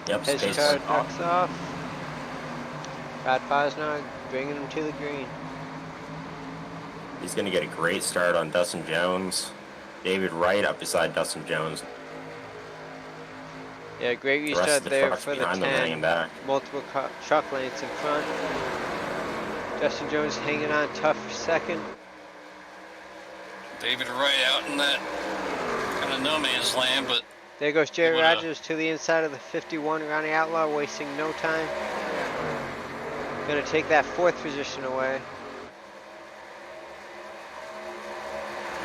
C: Yep,
A: His
C: space
A: car
C: is
A: knocks off. Rod Fosnaw bringing him to the green.
C: He's going to get a great start on Dustin Jones. David Wright up beside Dustin Jones.
A: Yeah, great
C: The rest
A: restart
C: of the
A: there
C: trucks
A: for the
C: behind them
A: 10.
C: hanging back.
A: Multiple truck lanes in front. Justin Jones hanging on tough for second.
B: David Wright out in that kind of no man's land, but
A: There goes Jerry
B: Able to-
A: Rogers to the inside of the 51. Ronnie Outlaw wasting no time. Gonna take that 4th position away.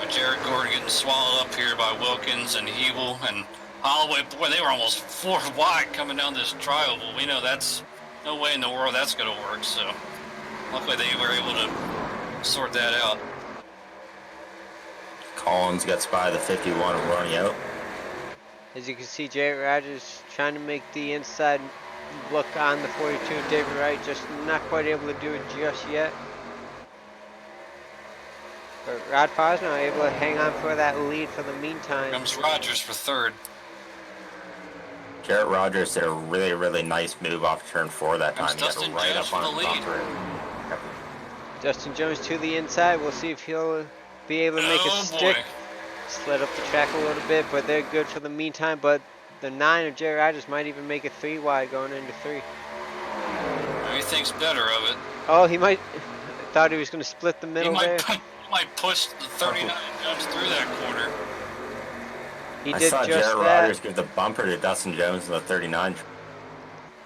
B: Jared Gordon getting swallowed up here by Wilkins and Hebel and Holloway. Boy, they were almost 4 wide coming down this trial, but we know that's no way in the world that's going to work, so luckily they were able to sort that out.
C: Collins gets by the 51 and running out.
A: As you can see, Jerry Rogers trying to make the inside look on the 42. David Wright just not quite able to do it just yet. But Rod Fosnaw able to hang on for that lead for the meantime.
B: Comes Rogers for 3rd.
C: Jarrett Rogers did a really, really nice move off turn 4 that time.
B: Comes
C: He got
B: Dustin
C: right
B: Jones
C: up
B: for
C: on
B: the
C: the
B: lead.
A: Justin Jones to the inside. We'll see if he'll be able to make a
B: Oh
A: stick.
B: boy.
A: slid up the track a little bit, but they're good for the meantime. But the 9 of Jerry Rogers might even make it 3 wide going into 3.
B: He thinks better of it.
A: Oh, he might. Thought he was going to split the middle there.
B: He might push the 39 Jones through that corner.
A: He
C: I
A: did
C: saw
A: just
C: Jared
A: that.
C: Rogers give the bumper to Dustin Jones in the 39.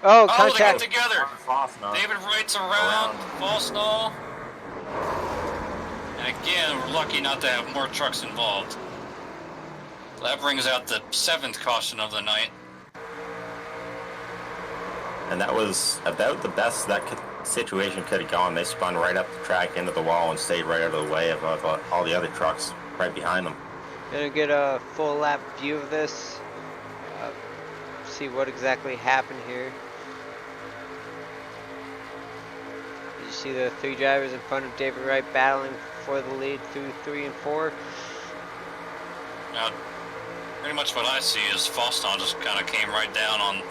A: Oh,
B: Oh, they got
A: contact.
B: together.
C: Fosnaugh.
B: David Wright's around. Fosnaugh. And again, we're lucky not to have more trucks involved. That brings out the 7th caution of the night.
C: And that was about the best that situation could have gone. They spun right up the track into the wall and stayed right out of the way of all the other trucks right behind them.
A: Gonna get a full lap view of this. See what exactly happened here. You see the 3 drivers in front of David Wright battling for the lead through 3 and 4.
B: Now, pretty much what I see is Fosnaugh just kind of came right down on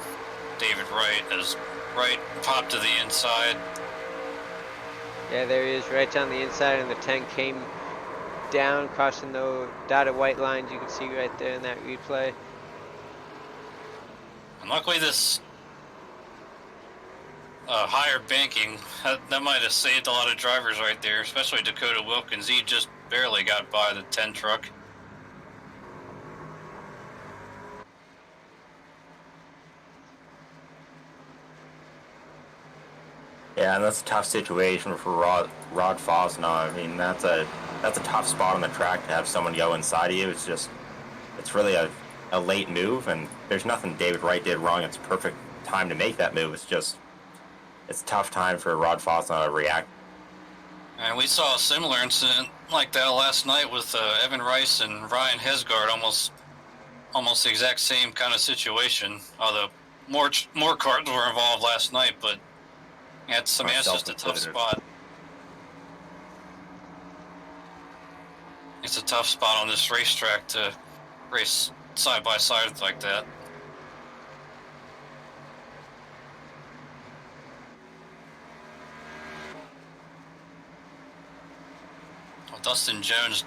B: David Wright as Wright popped to the inside.
A: Yeah, there he is, right down the inside, and the 10 came down, crossing the dotted white lines you can see right there in that replay.
B: And luckily this higher banking, that might have saved a lot of drivers right there, especially Dakota Wilkins. He just barely got by the 10 truck.
C: Yeah, and that's a tough situation for Rod Fosnaugh. I mean, that's a tough spot on the track to have someone go inside of you. It's really a late move, and there's nothing David Wright did wrong. It's a perfect time to make that move. It's a tough time for Rod Fosnaugh to react.
B: And we saw a similar incident like that last night with Evan Rice and Ryan Hesgard, almost the exact same kind of situation. Although more cars were involved last night, but it's just a tough spot. It's a tough spot on this racetrack to race side by side like that. Well, Dustin Jones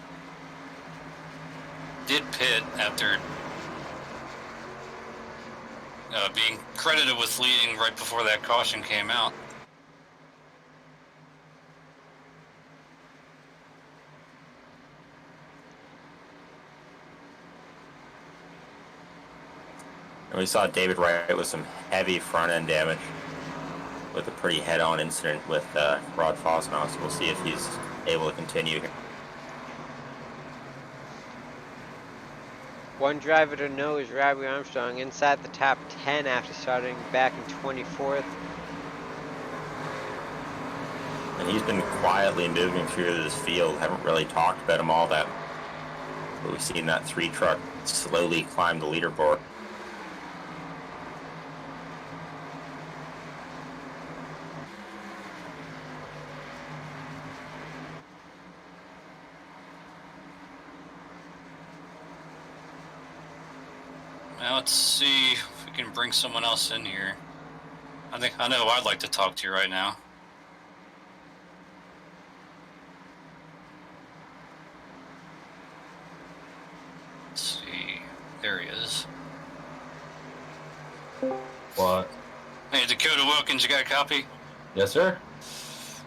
B: did pit after being credited with leading right before that caution came out.
C: And we saw David Wright with some heavy front-end damage with a pretty head-on incident with Rod Fosnaugh, so we'll see if he's able to continue here.
A: One driver to know is Robbie Armstrong inside the top 10 after starting back in 24th.
C: And he's been quietly moving through this field. Haven't really talked about him all that. But we've seen that 3 truck slowly climb the leaderboard.
B: Now let's see if we can bring someone else in here. I know I'd like to talk to you right now. Let's see. There he is.
G: What?
B: Hey, Dakota Wilkins, you got a copy?
G: Yes, sir.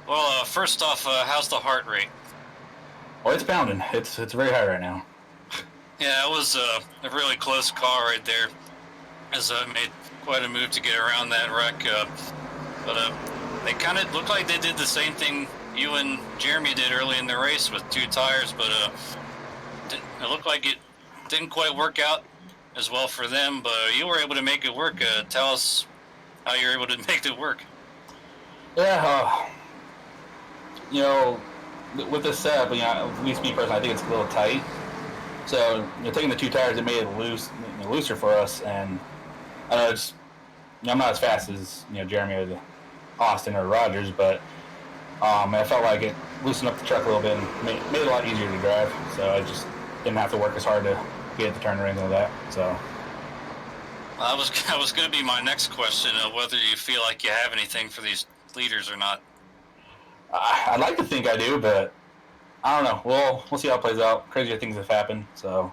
B: Well, first off, how's the heart rate?
G: Oh, it's pounding. It's very high right now.
B: Yeah, it was a really close call right there, as I made quite a move to get around that wreck. But they kind of looked like they did the same thing you and Jeremy did early in the race with 2 tires, but it looked like it didn't quite work out as well for them, but you were able to make it work. Tell us how you were able to make it work.
G: Yeah, with this setup, at least me personally, I think it's a little tight. So, taking the 2 tires, it made it looser for us, and I know I'm not as fast as Jeremy or Austin or Rogers, but I felt like it loosened up the truck a little bit and made it a lot easier to drive. So I just didn't have to work as hard to get the turn or anything like that. So
B: that was going to be my next question, whether you feel like you have anything for these leaders or not.
G: I'd like to think I do, but I don't know. We'll see how it plays out. Crazier things have happened, so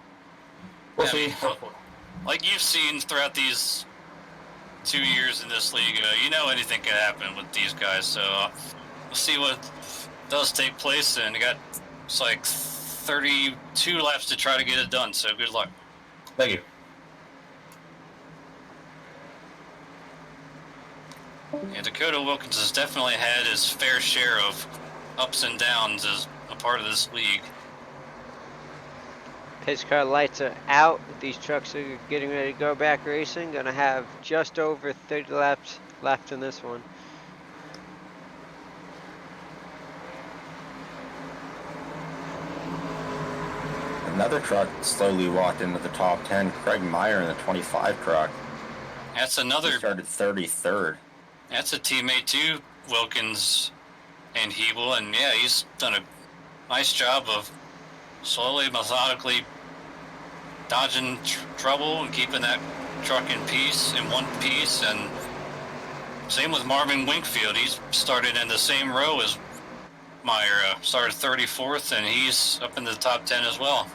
G: we'll see.
B: Like you've seen throughout these 2 years in this league, you know anything can happen with these guys. So we'll see what does take place. And it's like 32 laps to try to get it done. So good luck.
G: Thank you.
B: Yeah, Dakota Wilkins has definitely had his fair share of ups and downs as a part of this league.
A: Pace car lights are out. These trucks are getting ready to go back racing. Gonna have just over 30 laps left in this one.
C: Another truck slowly walked into the top 10. Craig Meyer in the 25 truck.
B: That's another.
C: He started 33rd.
B: That's a teammate too, Wilkins and Hebel, and yeah, he's done a nice job of slowly, methodically dodging trouble and keeping that truck in one piece. And same with Marvin Wingfield. He's started in the same row as Meyer. Started 34th, and he's up in the top 10 as well.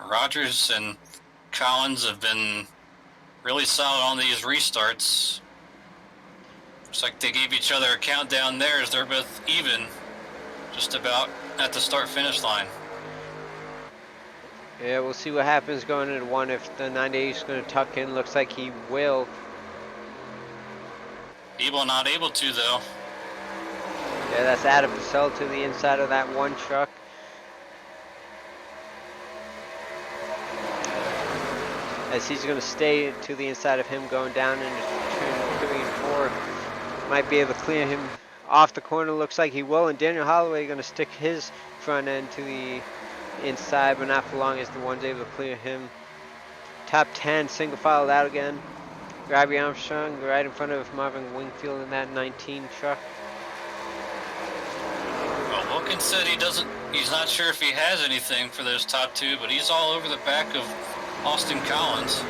B: Rogers and Collins have been really solid on these restarts. Looks like they gave each other a countdown there as they're both even, just about at the start-finish line.
A: Yeah, we'll see what happens going into one. If the 98 is going to tuck in, looks like he will.
B: Ebel not able to though.
A: Yeah, that's Adam Purcell to the inside of that one truck. As he's going to stay to the inside of him going down into turn 3 and 4. Might be able to clear him off the corner. Looks like he will. And Daniel Holloway going to stick his front end to the inside, but not for long as the one's able to clear him. Top 10 single filed out again. Robbie Armstrong right in front of Marvin Wingfield in that 19 truck.
B: Well, Wilkins said he's not sure if he has anything for those top two, but he's all over the back of Austin Collins.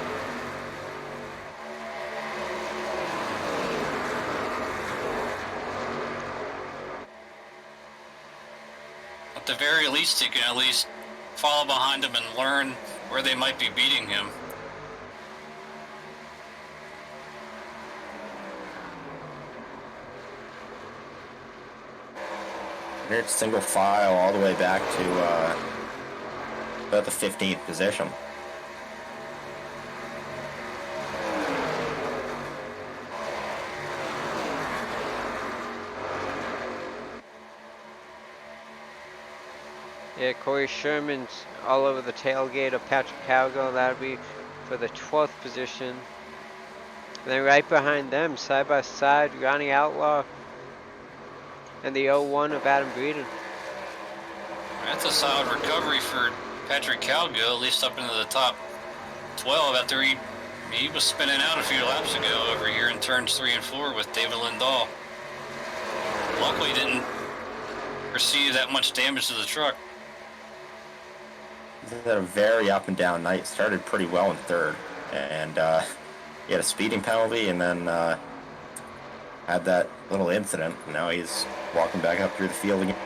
B: At the very least, he can at least follow behind him and learn where they might be beating him.
C: It's single file all the way back to about the 15th position.
A: Yeah, Corey Sherman's all over the tailgate of Patrick Cowgill. That'll be for the 12th position. And then right behind them, side by side, Ronnie Outlaw and the 01 of Adam Breeden.
B: That's a solid recovery for Patrick Cowgill, at least up into the top 12 after he was spinning out a few laps ago over here in turns 3 and 4 with David Lindahl. Luckily didn't receive that much damage to the truck.
C: He had a very up and down night. Started pretty well in third, and he had a speeding penalty, and then had that little incident. Now he's walking back up through the field again.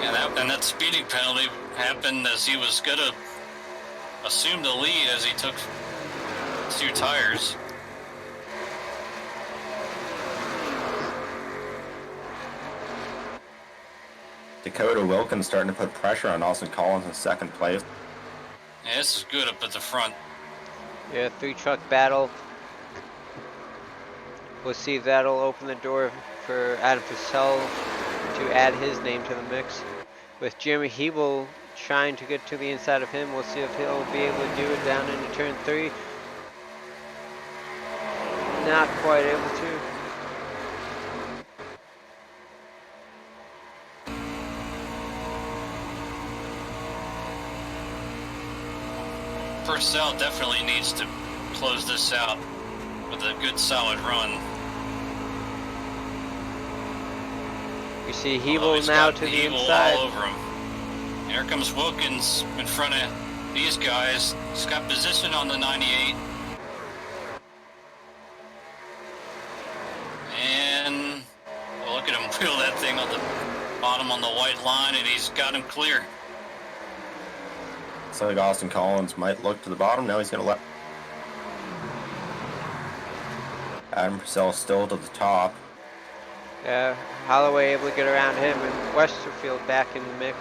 B: Yeah, and that speeding penalty happened as he was going to assume the lead as he took 2 tires.
C: Dakota Wilkins starting to put pressure on Austin Collins in second place.
B: Yeah, this is good up at the front.
A: Yeah, 3-truck battle. We'll see if that'll open the door for Adam Purcell to add his name to the mix. With Jeremy Hebel trying to get to the inside of him, we'll see if he'll be able to do it down into turn 3. Not quite able to.
B: Purcell definitely needs to close this out with a good solid run.
A: You see Hebel now to the
B: Hebel
A: inside.
B: all over him. Here comes Wilkins in front of these guys. He's got position on the 98. And well, look at him wheel that thing on the bottom on the white line, and he's got him clear.
C: So like Austin Collins might look to the bottom. Now he's going to let Adam Purcell still to the top.
A: Yeah, Holloway able to get around him, and Westerfield back in the mix.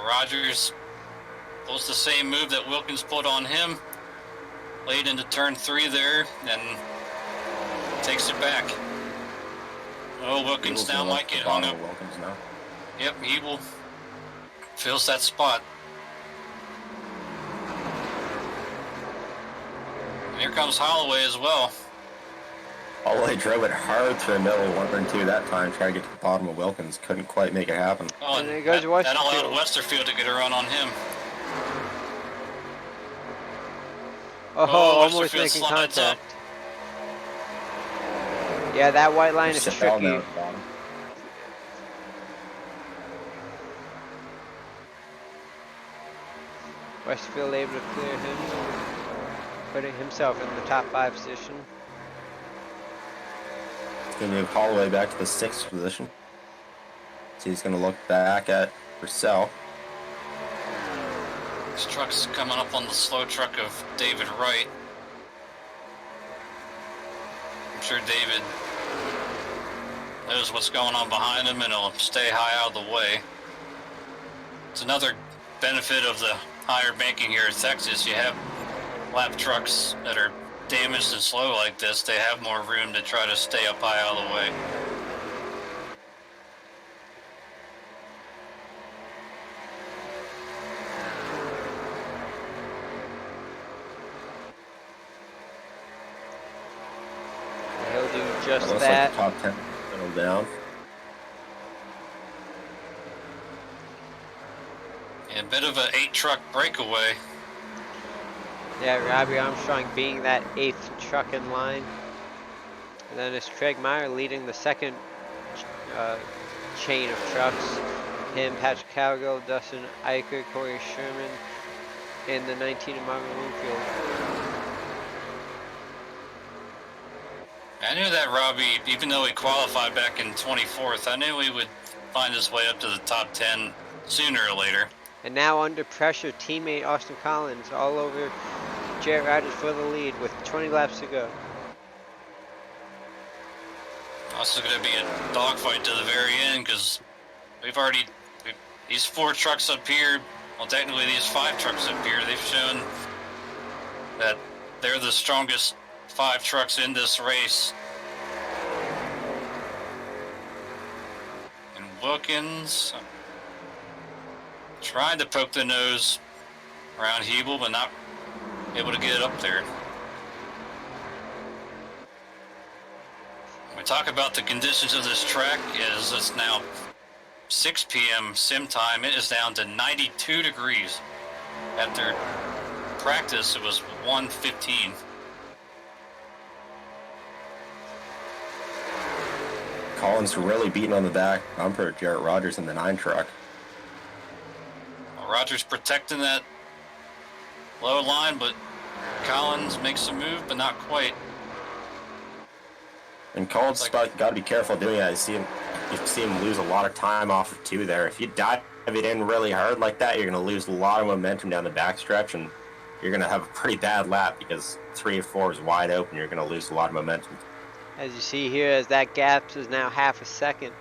B: Rogers pulls the same move that Wilkins pulled on him. Late into turn 3 there, and takes it back. Oh, Wilkins now might get hung up.
C: Wilkins now.
B: Yep, he will fills that spot. And here comes Holloway as well.
C: Holloway drove it hard through the middle, 1 and 2 that time, trying to get to the bottom of Wilkins. Couldn't quite make it happen.
B: Oh,
A: and there goes
B: that allowed Westerfield to get a run on him.
A: Oh, almost
B: Westerfield
A: making
B: slides up.
A: contact. Yeah, that white line is
C: Sit down
A: tricky.
C: there at the bottom.
A: Westerfield able to clear him, putting himself in the top 5 position.
C: He's going to move Holloway back to the 6th position. So he's going to look back at Purcell.
B: This truck's coming up on the slow truck of David Wright. I'm sure David knows what's going on behind him, and he'll stay high out of the way. It's another benefit of the higher banking here in Texas. You have lap trucks that are damaged and slow like this. They have more room to try to stay up high out of the way.
A: He'll do just
C: Looks
A: that.
C: like the top 10 settled down.
B: A bit of an 8-truck breakaway.
A: Yeah, Robbie Armstrong being that 8th truck in line. And then it's Craig Meyer leading the second chain of trucks. Him, Patrick Cowgill, Dustin Eicher, Corey Sherman, and the 19 of Marvin Wingfield.
B: I knew that Robbie, even though he qualified back in 24th, I knew he would find his way up to the top 10 sooner or later.
A: And now under pressure, teammate Austin Collins all over Jarrett Rogers for the lead with 20 laps to go.
B: Also going to be a dogfight to the very end, because these 4 trucks up here, well, technically these 5 trucks up here, they've shown that they're the strongest 5 trucks in this race. And Wilkins trying to poke the nose around Hebel, but not able to get it up there. When we talk about the conditions of this track, it's now 6 p.m. sim time. It is down to 92 degrees. After practice, it was 1:15.
C: Collins really beating on the back bumper of Jarrett Rogers in the 9 truck.
B: Rogers protecting that low line, but Collins makes a move, but not quite.
C: And Collins got to be careful doing that. You see him lose a lot of time off of 2 there. If you dive it in really hard like that, you're going to lose a lot of momentum down the backstretch, and you're going to have a pretty bad lap because 3 and 4 is wide open. You're going to lose a lot of momentum.
A: As you see here, as that gap is now half a second.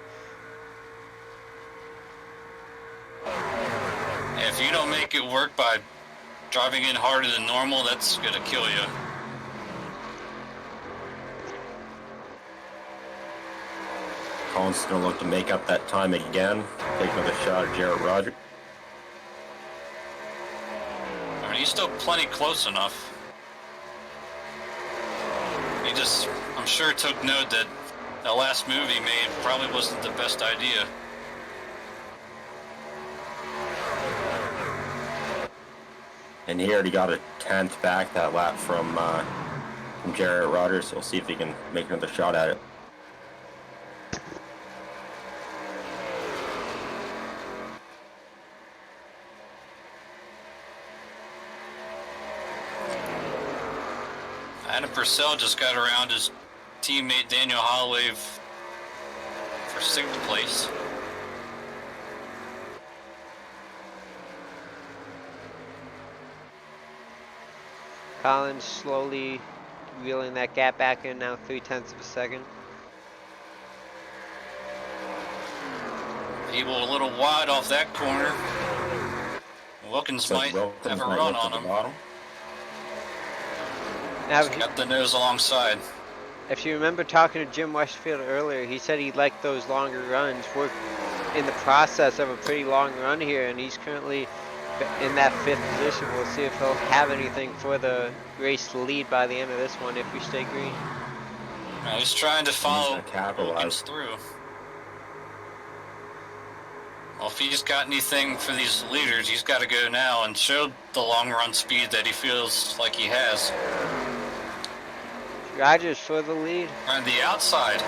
B: If you don't make it work by driving in harder than normal, that's going to kill you.
C: Collins is going to look to make up that time again. Take another shot at Jarrett Rogers.
B: I mean, he's still plenty close enough. He just, I'm sure, took note that the last move he made probably wasn't the best idea.
C: And he already got a 10th back that lap from Jarrett Rogers. So we'll see if he can make another shot at it.
B: Adam Purcell just got around his teammate Daniel Holloway for 6th place.
A: Collins slowly reeling that gap back in now, 0.3 of a second.
B: Abel a little wide off that corner. Wilkins might have a run on him.
A: Now,
B: He's got the nose alongside.
A: if you remember talking to Jim Westfield earlier, he said he liked those longer runs. We're in the process of a pretty long run here, and he's currently in that 5th position. We'll see if he'll have anything for the race lead by the end of this one if we stay green.
B: He's trying to follow
C: capitalize
B: Wilkins through. Well, if he's got anything for these leaders, he's got to go now and show the long run speed that he feels like he has.
A: Rogers for the lead.
B: On the outside.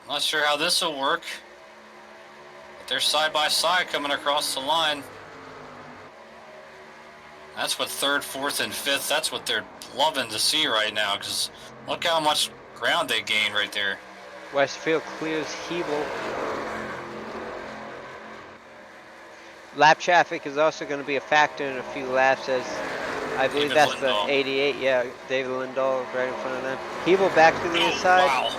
B: I'm not sure how this will work. But they're side by side coming across the line. That's what 3rd, 4th, and 5th, that's what they're loving to see right now, because look how much ground they gained right there.
A: Westfield clears Hebel. Lap traffic is also going to be a factor in a few laps, as I believe
B: David
A: that's
B: Lindahl.
A: the 88. Yeah, David Lindahl right in front of them. Hebel back to the inside.
B: Wow.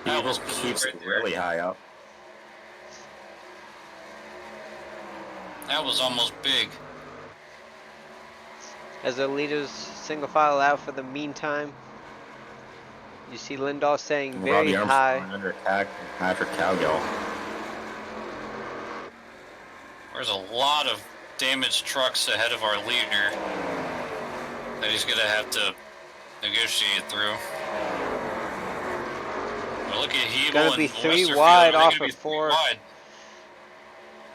B: That
C: He
B: was
C: just keeps
B: right there.
C: really high up.
B: That was almost big.
A: As the leaders single file out for the meantime. You see Lindahl staying very
C: Robbie
A: high.
C: Armstrong under attack and Patrick Cowgill.
B: There's a lot of damaged trucks ahead of our leader that he's going to have to negotiate through. Well, look at Hebel
A: Gonna
B: and
A: be 3
B: Westerfield.
A: wide
B: They're
A: off
B: gonna
A: of
B: be
A: 4.
B: 3 wide.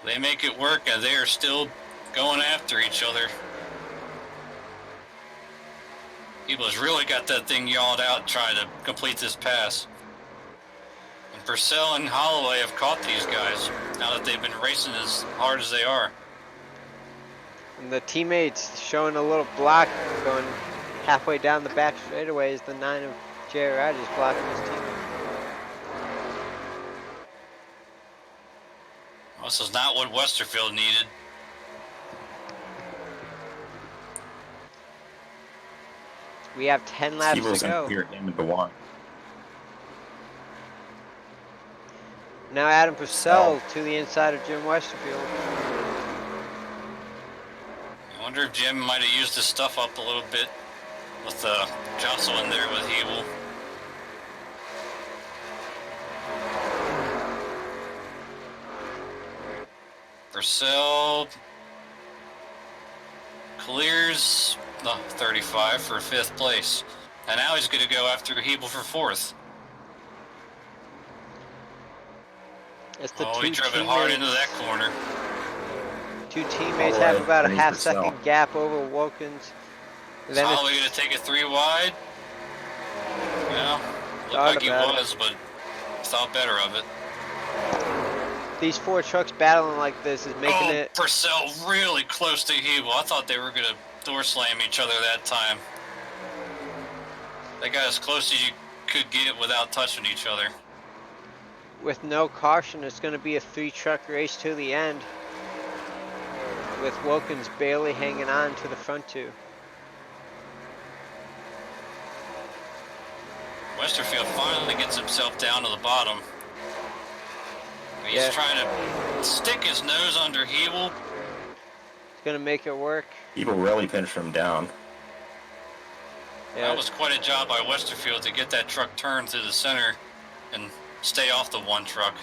B: They make it work, and they are still going after each other. Hebel's really got that thing yawed out trying to complete this pass. And Purcell and Holloway have caught these guys now that they've been racing as hard as they are.
A: And the teammates showing a little block going halfway down the back straightaway is the 9 of Jerry Rogers blocking his teammate.
B: This is not what Westerfield needed.
A: We have 10 laps
C: Hebel's
A: to go.
C: in here into the one.
A: Now Adam Purcell to the inside of Jim Westerfield.
B: I wonder if Jim might have used his stuff up a little bit with Jostle in there with Hebel. Purcell clears the 35 for 5th place. And now he's going to go after Hebel for 4th.
A: It's the
B: Oh,
A: two
B: he drove it hard into that corner.
A: Two teammates
C: Holloway
A: have about a
C: brings
A: half-second
C: Purcell.
A: gap over Wilkins. And
B: Is
A: then
B: Holloway
A: it's
B: going to take it 3 wide? Yeah, looked
A: Thought
B: like he
A: about it.
B: was, but thought better of it.
A: these 4 trucks battling like this is making it.
B: Purcell really close to Hebel. I thought they were going to door slam each other that time. They got as close as you could get without touching each other.
A: With no caution, it's going to be a 3-truck race to the end. With Wilkins barely hanging on to the front 2.
B: Westerfield finally gets himself down to the bottom. He's
A: Yeah.
B: trying to stick his nose under Hebel.
A: It's going to make it work.
C: Hebel really pinched him down.
A: Yeah.
B: That was quite a job by Westerfield to get that truck turned through the center and stay off the one truck.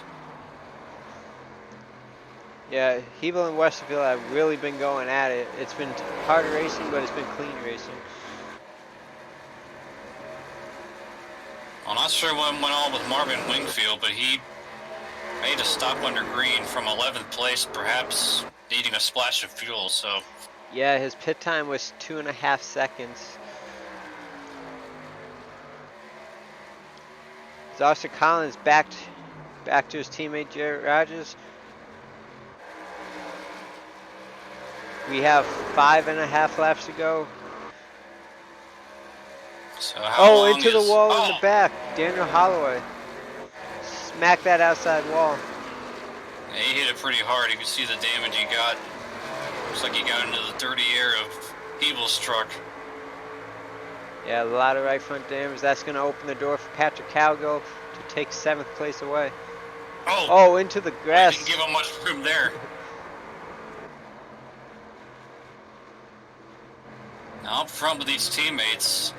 A: Yeah, Hebel and Westerfield have really been going at it. It's been hard racing, but it's been clean racing.
B: I'm not sure what went on with Marvin Wingfield, but he made a stop under green from 11th place, perhaps needing a splash of fuel, so
A: Yeah, his pit time was 2.5 seconds. Oscar Collins back to his teammate Jarrett Rogers. We have 5.5 laps to go.
B: So how long
A: into the
B: is-
A: wall
B: oh,
A: in the back. Daniel Holloway. Smack that outside wall.
B: yeah, he hit it pretty hard. You can see the damage he got. Looks like he got into the dirty air of Hebel's truck.
A: Yeah, a lot of right front damage. That's going to open the door for Patrick Cowgill to take 7th place away.
B: Oh,
A: into the
B: I
A: grass.
B: didn't give him much room there. Now up front with these teammates,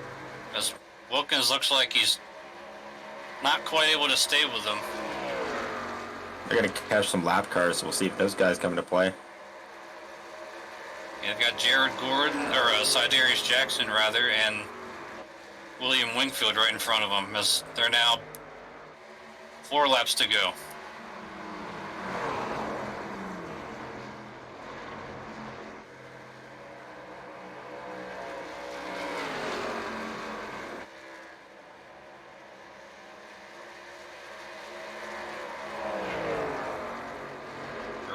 B: as Wilkins looks like he's not quite able to stay with them.
C: They're going to catch some lap cars, so we'll see if those guys come into play.
B: You've got Jared Gordon, or Sidarius Jackson rather, and William Wingfield right in front of them, as they're now 4 laps to go.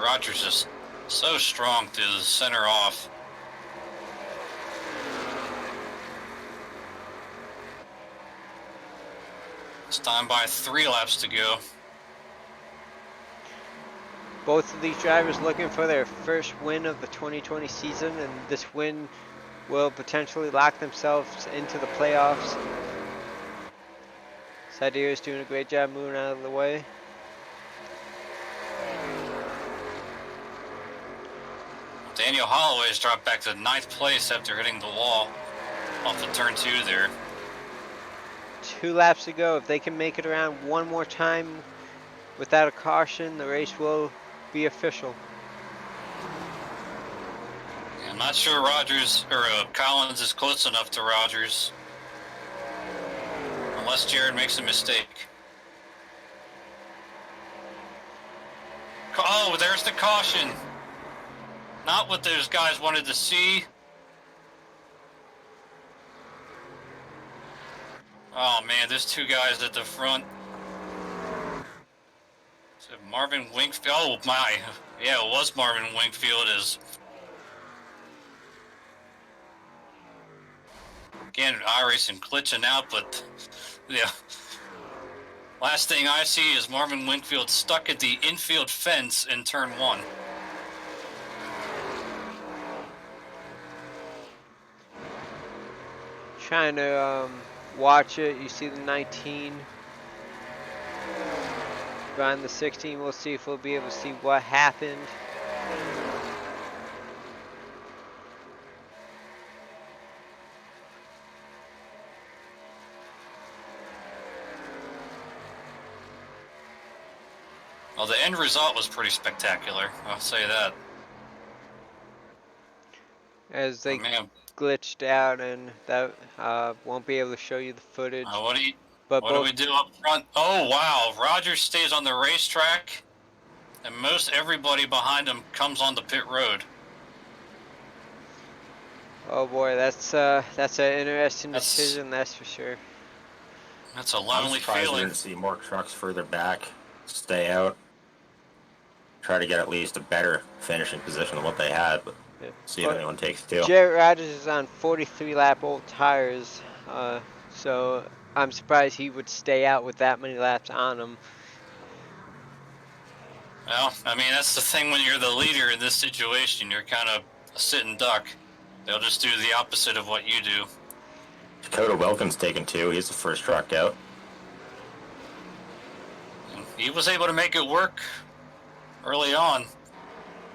B: Rogers is so strong to the center off. It's time by 3 laps to go.
A: Both of these drivers looking for their first win of the 2020 season, and this win will potentially lock themselves into the playoffs. Sadir is doing a great job moving out of the way.
B: Daniel Holloway's dropped back to 9th place after hitting the wall off the turn 2 there.
A: 2 laps to go. If they can make it around one more time without a caution, the race will be official.
B: I'm not sure Rogers or Collins is close enough to Rogers, unless Jared makes a mistake. Oh, there's the caution. Not what those guys wanted to see. Oh man, there's 2 guys at the front. So Marvin Wingfield. Oh my, yeah, it was Marvin Wingfield. Is again iRacing glitching out, but yeah. Last thing I see is Marvin Wingfield stuck at the infield fence in turn 1.
A: Trying to watch it. You see the 19 behind the 16. We'll see if we'll be able to see what happened.
B: Well, the end result was pretty spectacular, I'll say that.
A: As they
B: Oh, man.
A: glitched out, and that won't be able to show you the footage.
B: What do
A: But
B: we do up front? Oh, wow. Rogers stays on the racetrack, and most everybody behind him comes on the pit road.
A: Oh boy, that's an interesting decision, that's for sure.
B: That's a
C: I'm
B: lonely
C: surprised we
B: feeling.
C: didn't see more trucks further back stay out. Try to get at least a better finishing position than what they had, but
A: Yeah.
C: see if anyone takes 2.
A: Jarrett Rogers is on 43 lap old tires, so I'm surprised he would stay out with that many laps on him.
B: Well, I mean, that's the thing when you're the leader in this situation. You're kind of a sitting duck. They'll just do the opposite of what you do.
C: Dakota Wilkins taking 2. He's the first truck out.
B: And he was able to make it work early on.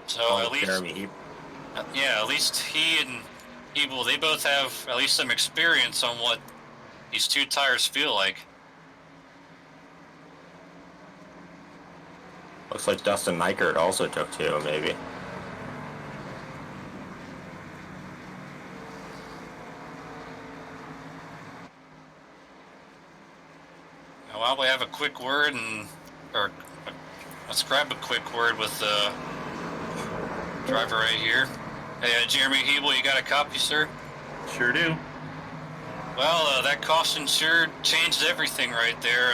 B: So at least,
C: Jeremy
B: yeah, at least he and Ebel, they both have at least some experience on what these 2 tires feel like.
C: Looks like Dustin Nykert also took 2, maybe.
B: Well, we have a quick word, let's grab a quick word with the driver right here. Hey, Jeremy Hebel, you got a copy, sir?
H: Sure do.
B: Well, that caution sure changed everything right there.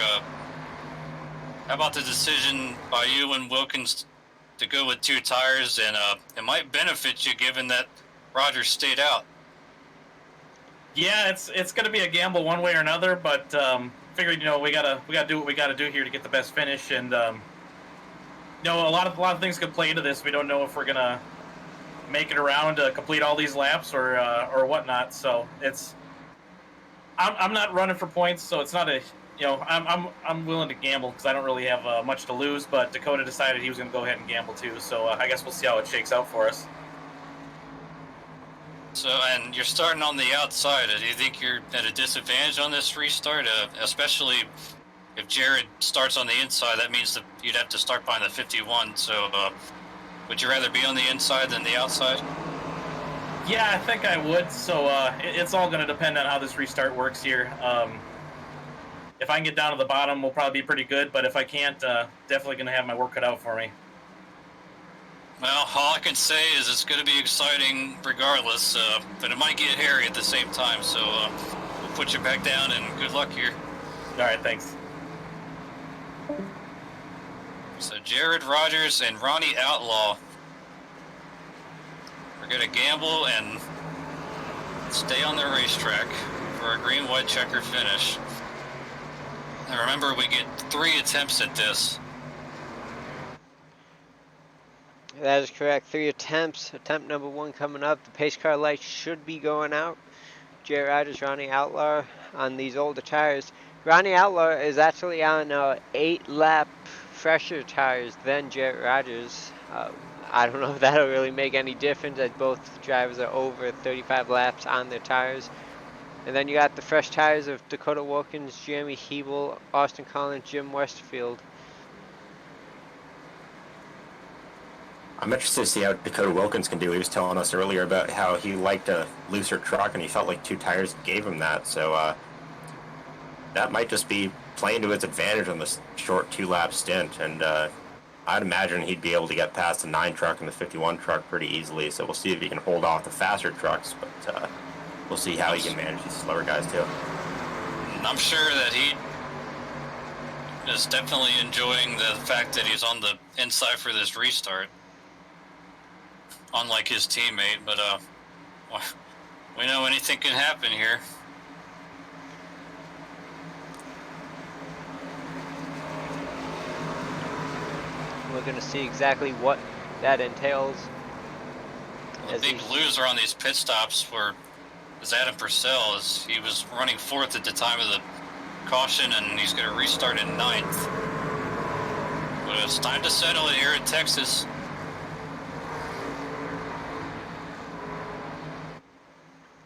B: How about the decision by you and Wilkins to go with 2 tires, and it might benefit you given that Rogers stayed out.
G: Yeah, it's going to be a gamble one way or another, but figured we gotta do what we gotta do here to get the best finish, and a lot of things could play into this. We don't know if we're gonna make it around to complete all these laps or whatnot. So I'm not running for points, so it's not a I'm willing to gamble because I don't really have much to lose. But Dakota decided he was going to go ahead and gamble too, so I guess we'll see how it shakes out for us.
B: So, and you're starting on the outside. Do you think you're at a disadvantage on this restart, especially if Jared starts on the inside? That means that you'd have to start behind the 51. So, would you rather be on the inside than the outside?
G: Yeah, I think I would. So it's all going to depend on how this restart works here. If I can get down to the bottom, we'll probably be pretty good. But if I can't, definitely going to have my work cut out for me.
B: Well, all I can say is it's going to be exciting regardless, but it might get hairy at the same time. So we'll put you back down, and good luck here.
G: All right, thanks.
B: So Jared Rogers and Ronnie Outlaw are going to gamble and stay on the racetrack for a green-white checker finish. And remember, we get 3 attempts at this.
A: That is correct. 3 attempts. Attempt number 1 coming up. The pace car light should be going out. Jared Rogers, Ronnie Outlaw on these older tires. Ronnie Outlaw is actually on 8-lap fresher tires than Jared Rogers. I don't know if that'll really make any difference as both drivers are over 35 laps on their tires. And then you got the fresh tires of Dakota Wilkins, Jeremy Hebel, Austin Collins, Jim Westerfield.
C: I'm interested to see how Dakota Wilkins can do. He was telling us earlier about how he liked a looser truck and he felt like 2 tires gave him that. So that might just be playing to his advantage on this short 2-lap stint. And I'd imagine he'd be able to get past the 9 truck and the 51 truck pretty easily. So we'll see if he can hold off the faster trucks. But we'll see how he can manage these slower guys too.
B: I'm sure that he is definitely enjoying the fact that he's on the inside for this restart. Unlike his teammate, but we know anything can happen here.
A: We're going to see exactly what that entails.
B: The big loser on these pit stops is Adam Purcell. He was running 4th at the time of the caution, and he's going to restart in 9th. But it's time to settle it here in Texas.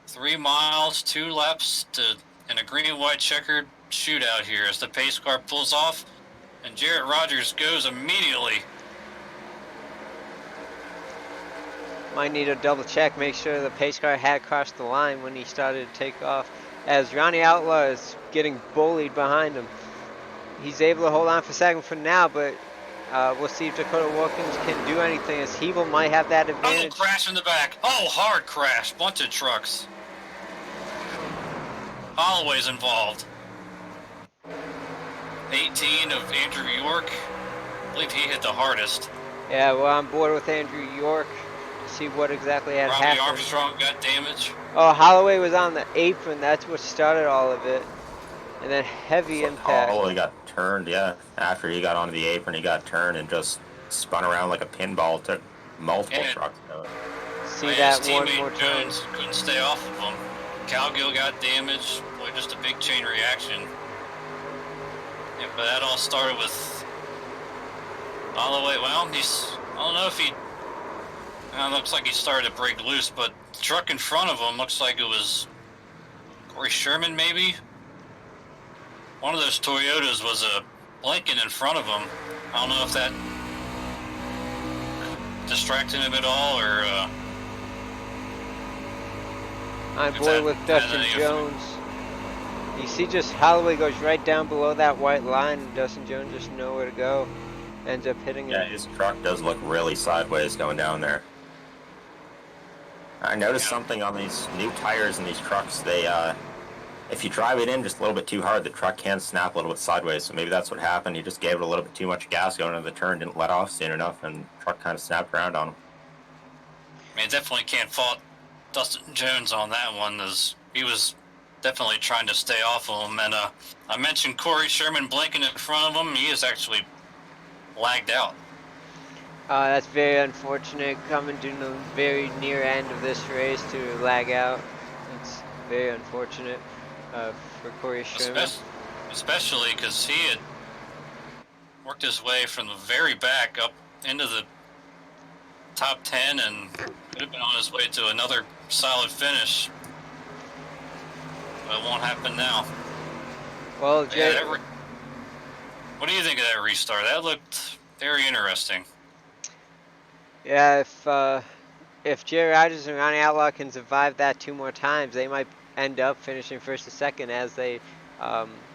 B: Three miles, 2 laps in a green and white checkered shootout here as the pace car pulls off, and Jared Rogers goes immediately.
A: Might need to double check, make sure the pace car had crossed the line when he started to take off, as Ronnie Outlaw is getting bullied behind him. He's able to hold on for second for now, but we'll see if Dakota Wilkins can do anything, as Hebel might have that advantage.
B: Oh, crash in the back. Oh, hard crash. Bunch of trucks. Holloway's involved. 18 of Andrew York. I believe he hit the hardest.
A: Yeah, we're on board with Andrew York. See what exactly had
B: Robbie
A: happened.
B: Armstrong got damage.
A: Oh, Holloway was on the apron. That's what started all of it. And then heavy impact.
C: Holloway got turned, yeah. After he got onto the apron, he got turned and just spun around like a pinball. Took multiple trucks.
A: See that one more time.
B: Jones couldn't stay off of him. Calgill got damaged. Boy, just a big chain reaction. Yeah, but that all started with Holloway. Well, I don't know if he. Looks like he started to break loose, but the truck in front of him looks like it was Corey Sherman, maybe. One of those Toyotas was a Lincoln in front of him. I don't know if that distracted him at all, or.
A: On board with Dustin Jones. You see, just Holloway goes right down below that white line, and Dustin Jones just nowhere to go. Ends up hitting him.
C: Yeah, his truck does look really sideways going down there. I noticed something on these new tires in these trucks. They if you drive it in just a little bit too hard, the truck can snap a little bit sideways. So maybe that's what happened. He just gave it a little bit too much gas going into the turn, didn't let off soon enough, and the truck kind of snapped around on him.
B: I mean, definitely can't fault Dustin Jones on that one, as he was definitely trying to stay off of him. And I mentioned Corey Sherman blinking in front of him. He is actually lagged out.
A: That's very unfortunate, coming to the very near end of this race to lag out. It's very unfortunate for Corey Sherman.
B: Especially because he had worked his way from the very back up into the top 10 and could have been on his way to another solid finish. But it won't happen now.
A: Well, Jay,
B: what do you think of that restart? That looked very interesting.
A: yeah, if Jerry Rogers and Ronnie Outlaw can survive that 2 more times, they might end up finishing first or second as they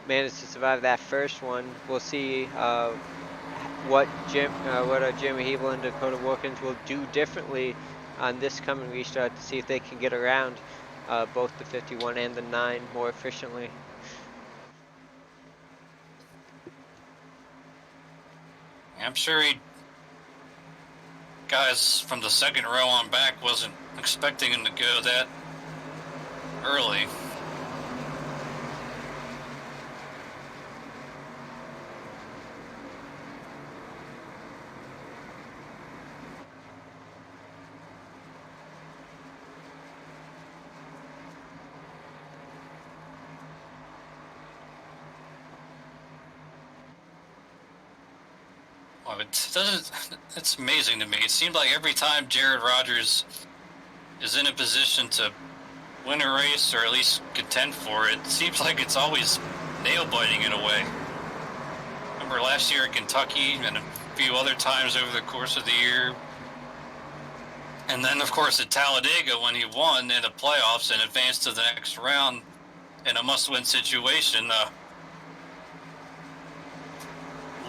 A: managed to survive that first one. We'll see what Jeremy Hebel and Dakota Wilkins will do differently on this coming restart to see if they can get around both the 51 and the 9 more efficiently.
B: I'm sure guys from the second row on back wasn't expecting him to go that early. Well, it's amazing to me. It seemed like every time Jared Rogers is in a position to win a race or at least contend for it, seems like it's always nail-biting in a way. Remember last year at Kentucky and a few other times over the course of the year. And then, of course, at Talladega when he won in the playoffs and advanced to the next round in a must-win situation.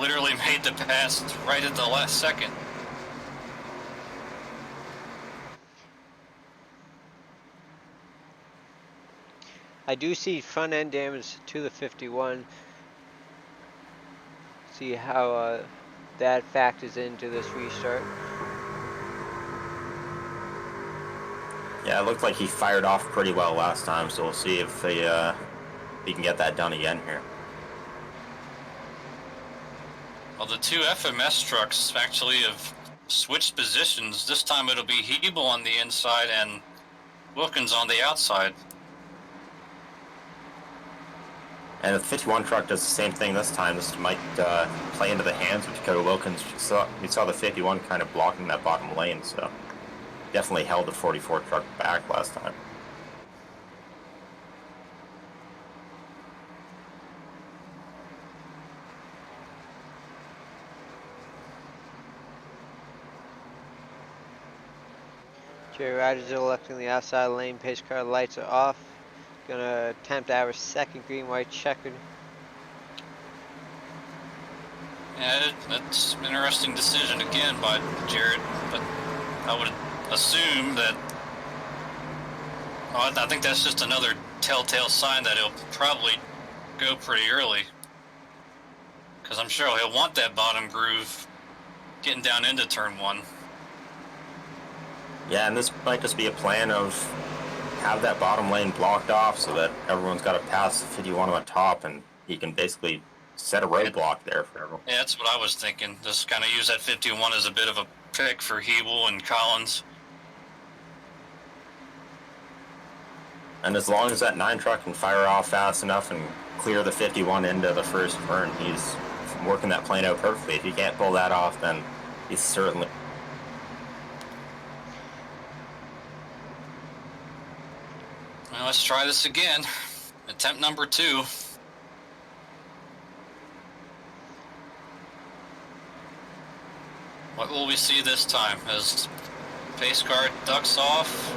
B: Literally made the pass right at the last second.
A: I do see front end damage to the 51. See how that factors into this restart.
C: Yeah, it looked like he fired off pretty well last time, so we'll see if he can get that done again here.
B: Well, the 2 FMS trucks actually have switched positions. This time it'll be Hebel on the inside and Wilkins on the outside.
C: And the 51 truck does the same thing this time. This might play into the hands of Dakota Wilkins. We saw the 51 kind of blocking that bottom lane, so definitely held the 44 truck back last time.
A: Jerry Rogers electing the outside lane. Pace car lights are off. Gonna attempt our second green-white checkered.
B: Yeah, that's an interesting decision again by Jared, but I would assume that. Well, I think that's just another telltale sign that he'll probably go pretty early, because I'm sure he'll want that bottom groove getting down into turn 1.
C: Yeah, and this might just be a plan of have that bottom lane blocked off so that everyone's got to pass the 51 on the top, and he can basically set a roadblock there for everyone.
B: Yeah, that's what I was thinking. Just kind of use that 51 as a bit of a pick for Hebel and Collins.
C: And as long as that 9 truck can fire off fast enough and clear the 51 into the first turn, he's working that plane out perfectly. If he can't pull that off, then he's certainly...
B: Well, let's try this again. Attempt number 2. What will we see this time as pace car ducks off?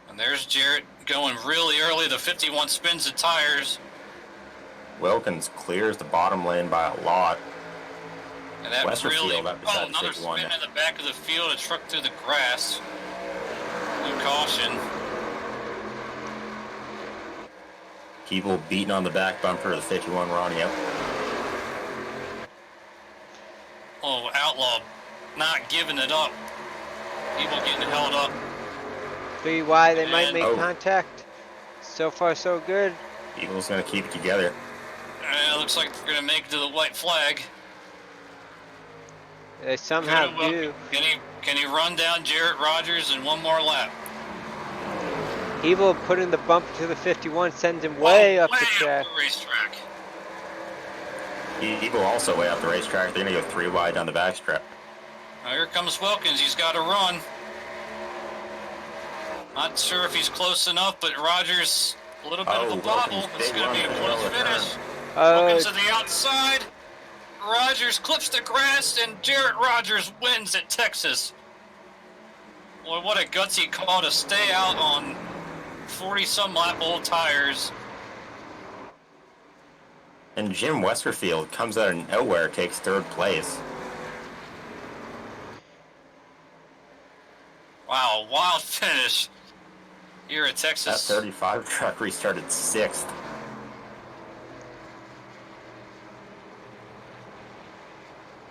B: And there's Jarrett going really early. The 51 spins the tires.
C: Wilkins clears the bottom lane by a lot.
B: And that really... Oh, another spin in the back of the field. A truck through the grass. No caution.
C: People beating on the back bumper of the 51 Ronnie up.
B: Oh, Outlaw not giving it up. People getting held up.
A: 3 wide, they might
B: And-
A: make
C: Oh.
A: contact. So far, so good.
C: Eagle's going to keep it together.
B: It looks like they're going to make it to the white flag.
A: They somehow
B: Well,
A: do.
B: Can he run down Jarrett Rogers in one more lap?
A: Evil putting the bump to the 51, sends him way up the track.
B: Racetrack.
C: Eagle also way up the racetrack. They're going to go 3 wide down the backstrap.
B: Now here comes Wilkins. He's got to run. Not sure if he's close enough, but Rogers, a little bit of a bobble.
C: Wilkins,
B: It's
C: big
B: going to be a
C: run,
B: close
C: well
B: finish.
A: Oh,
B: Wilkins to the outside. Rogers clips the grass, and Jarrett Rogers wins at Texas. Boy, what a gutsy call to stay out on 40-some lap old tires.
C: And Jim Westerfield comes out of nowhere, takes 3rd place.
B: Wow, wild finish here at
C: That
B: Texas.
C: 35 truck restarted 6th.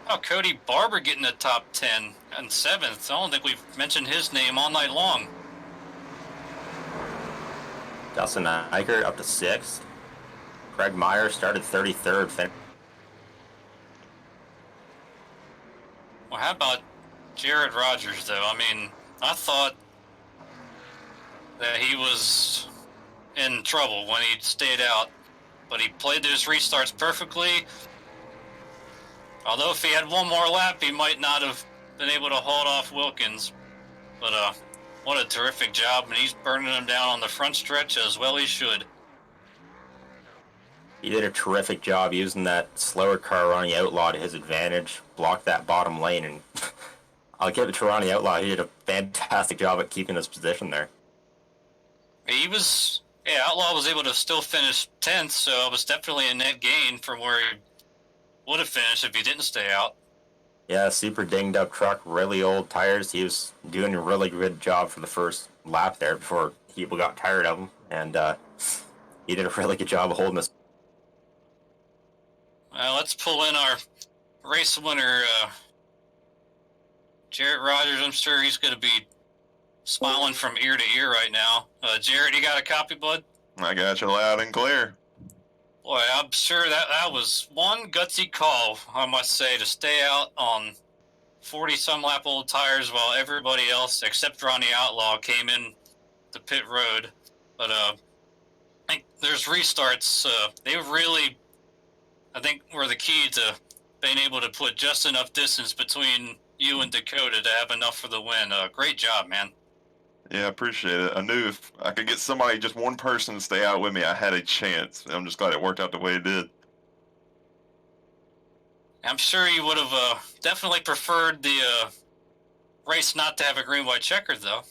B: Oh, Cody Barber getting the top 10 and 7th. I don't think we've mentioned his name all night long.
C: Dustin Eichert up to 6th. Craig Meyer started 33rd.
B: Well, how about Jarrett Rogers, though? I mean, I thought that he was in trouble when he stayed out, but he played those restarts perfectly. Although if he had one more lap, he might not have been able to hold off Wilkins. But what a terrific job, and he's burning him down on the front stretch as well he should.
C: He did a terrific job using that slower car Ronnie Outlaw to his advantage, blocked that bottom lane, and I'll give it to Ronnie Outlaw. He did a fantastic job at keeping his position there.
B: Outlaw was able to still finish 10th, so it was definitely a net gain from where he would have finished if he didn't stay out.
C: Yeah, super dinged up truck, really old tires. He was doing a really good job for the first lap there before people got tired of him, and he did a really good job of holding us.
B: Let's pull in our race winner, Jarrett Rogers. I'm sure he's going to be smiling from ear to ear right now. Jarrett, you got a copy, bud?
H: I got you loud and clear.
B: Boy, I'm sure that was one gutsy call, I must say, to stay out on 40-some lap old tires while everybody else, except Ronnie Outlaw, came in the pit road. But I think there's restarts. They really, I think, were the key to being able to put just enough distance between you and Dakota to have enough for the win. Great job, man.
H: Yeah, I appreciate it. I knew if I could get somebody, just one person to stay out with me, I had a chance. I'm just glad it worked out the way it did.
B: I'm sure you would have definitely preferred the race not to have a green-white checker, though.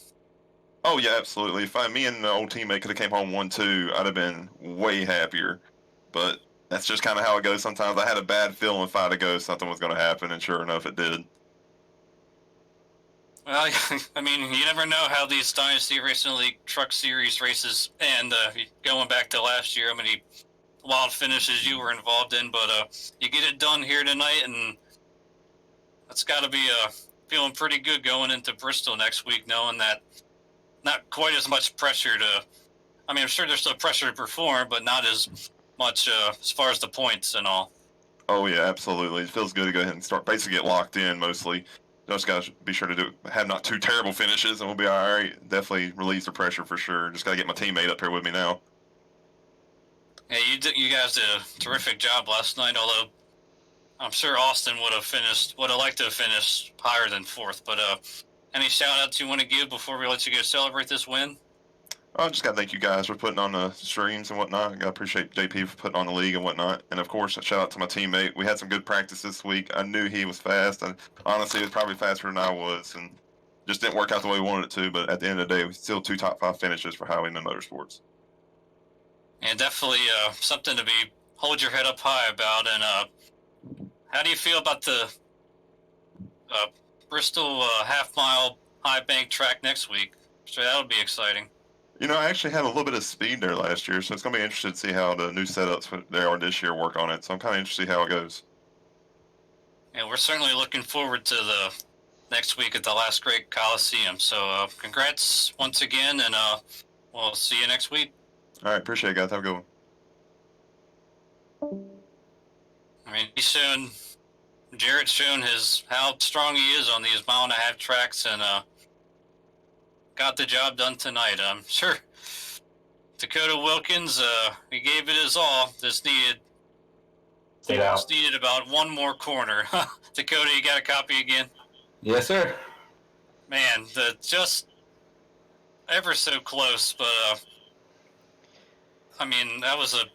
H: Oh, yeah, absolutely. If me and the old teammate could have came home 1-2, I'd have been way happier. But that's just kind of how it goes sometimes. I had a bad feeling if I'd have go, something was going to happen, and sure enough, it did.
B: Well, I mean, you never know how these Dynasty Racing League Truck Series races end. Going back to last year, how many wild finishes you were involved in, but you get it done here tonight, and that's got to be feeling pretty good going into Bristol next week, knowing that not quite as much pressure to. I mean, I'm sure there's still pressure to perform, but not as much as far as the points and all.
H: Oh, yeah, absolutely. It feels good to go ahead and start, basically get locked in mostly. Just got to be sure to have not too terrible finishes, and we'll be all right. Definitely relieves the pressure for sure. Just got to get my teammate up here with me now.
B: Yeah, you guys did a terrific job last night, although I'm sure Austin would have liked to have finished higher than 4th. But any shout-outs you want to give before we let you go celebrate this win?
H: I just got to thank you guys for putting on the streams and whatnot. I appreciate JP for putting on the league and whatnot. And, of course, a shout-out to my teammate. We had some good practice this week. I knew he was fast. And honestly, he was probably faster than I was. And just didn't work out the way we wanted it to. But at the end of the day, it was still 2 top 5 finishes for Highwayman Motorsports.
B: And definitely something to hold your head up high about. And how do you feel about the Bristol half-mile high bank track next week? So that'll be exciting.
H: You know, I actually had a little bit of speed there last year, so it's going to be interesting to see how the new setups they are this year work on it. So I'm kind of interested to see how it goes.
B: And we're certainly looking forward to the next week at the Last Great Coliseum. So congrats once again, and we'll see you next week.
H: All right, appreciate it, guys. Have a good one.
B: I mean, Jarrett's shown how strong he is on these 1.5 mile tracks, and got the job done tonight. I'm sure Dakota Wilkins, he gave it his all. Just needed about one more corner. Dakota, you got a copy again?
G: Yes, sir.
B: Man, just ever so close, but I mean, that was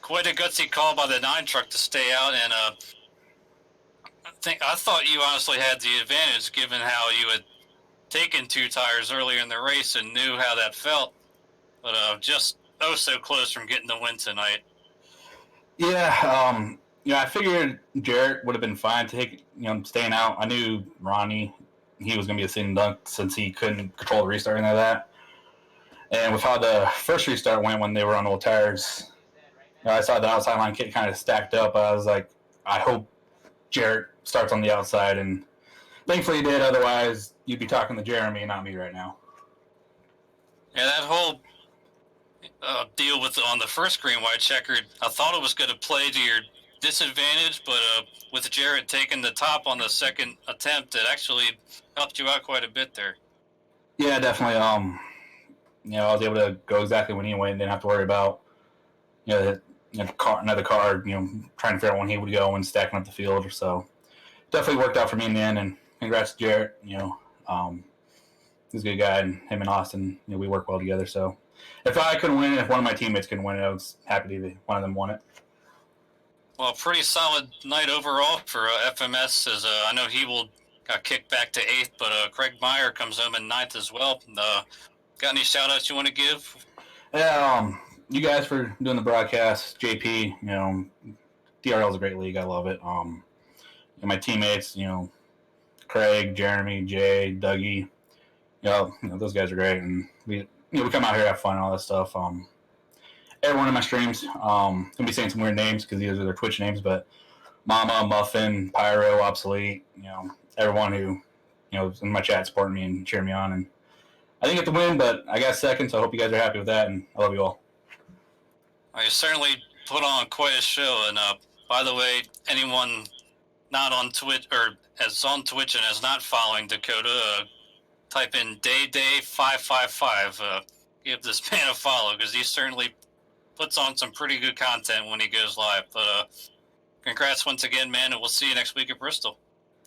B: quite a gutsy call by the 9 truck to stay out, and I thought you honestly had the advantage given how you had taken 2 tires earlier in the race and knew how that felt, but just so close from getting the win tonight.
G: Yeah, I figured Jarrett would have been fine staying out. I knew Ronnie, he was going to be a sitting duck since he couldn't control the restart and all that. And with how the first restart went when they were on old tires, I saw the outside line kit kind of stacked up. I was like, I hope Jarrett starts on the outside, and thankfully he did. Otherwise, you'd be talking to Jeremy, not me right now.
B: Yeah, that whole deal on the first green-white checkered, I thought it was going to play to your disadvantage, but with Jarrett taking the top on the second attempt, it actually helped you out quite a bit there.
G: Yeah, definitely. I was able to go exactly when he went, and didn't have to worry about another car, trying to figure out when he would go and stacking up the field. So definitely worked out for me in the end, and congrats to Jarrett. He's a good guy, and him and Austin, we work well together. So if I couldn't win it, if one of my teammates couldn't win it, I was happy to one of them won it.
B: Well, pretty solid night overall for FMS. As I know he got kicked back to 8th, but Craig Meyer comes home in 9th as well. Got any shout-outs you want to give?
G: Yeah, you guys for doing the broadcast. JP, DRL is a great league. I love it. And my teammates, Craig, Jeremy, Jay, Dougie, those guys are great, and we come out here, have fun, and all that stuff. Everyone in my streams, gonna be saying some weird names because these are their Twitch names, but Mama, Muffin, Pyro, Obsolete, everyone who, is in my chat supporting me and cheering me on. And I didn't get the win, but I got second, so I hope you guys are happy with that, and I love you all.
B: You certainly put on quite a show, and by the way, anyone not on Twitch or is on Twitch and is not following Dakota, type in Day555. Give this man a follow because he certainly puts on some pretty good content when he goes live. But congrats once again, man, and we'll see you next week at Bristol.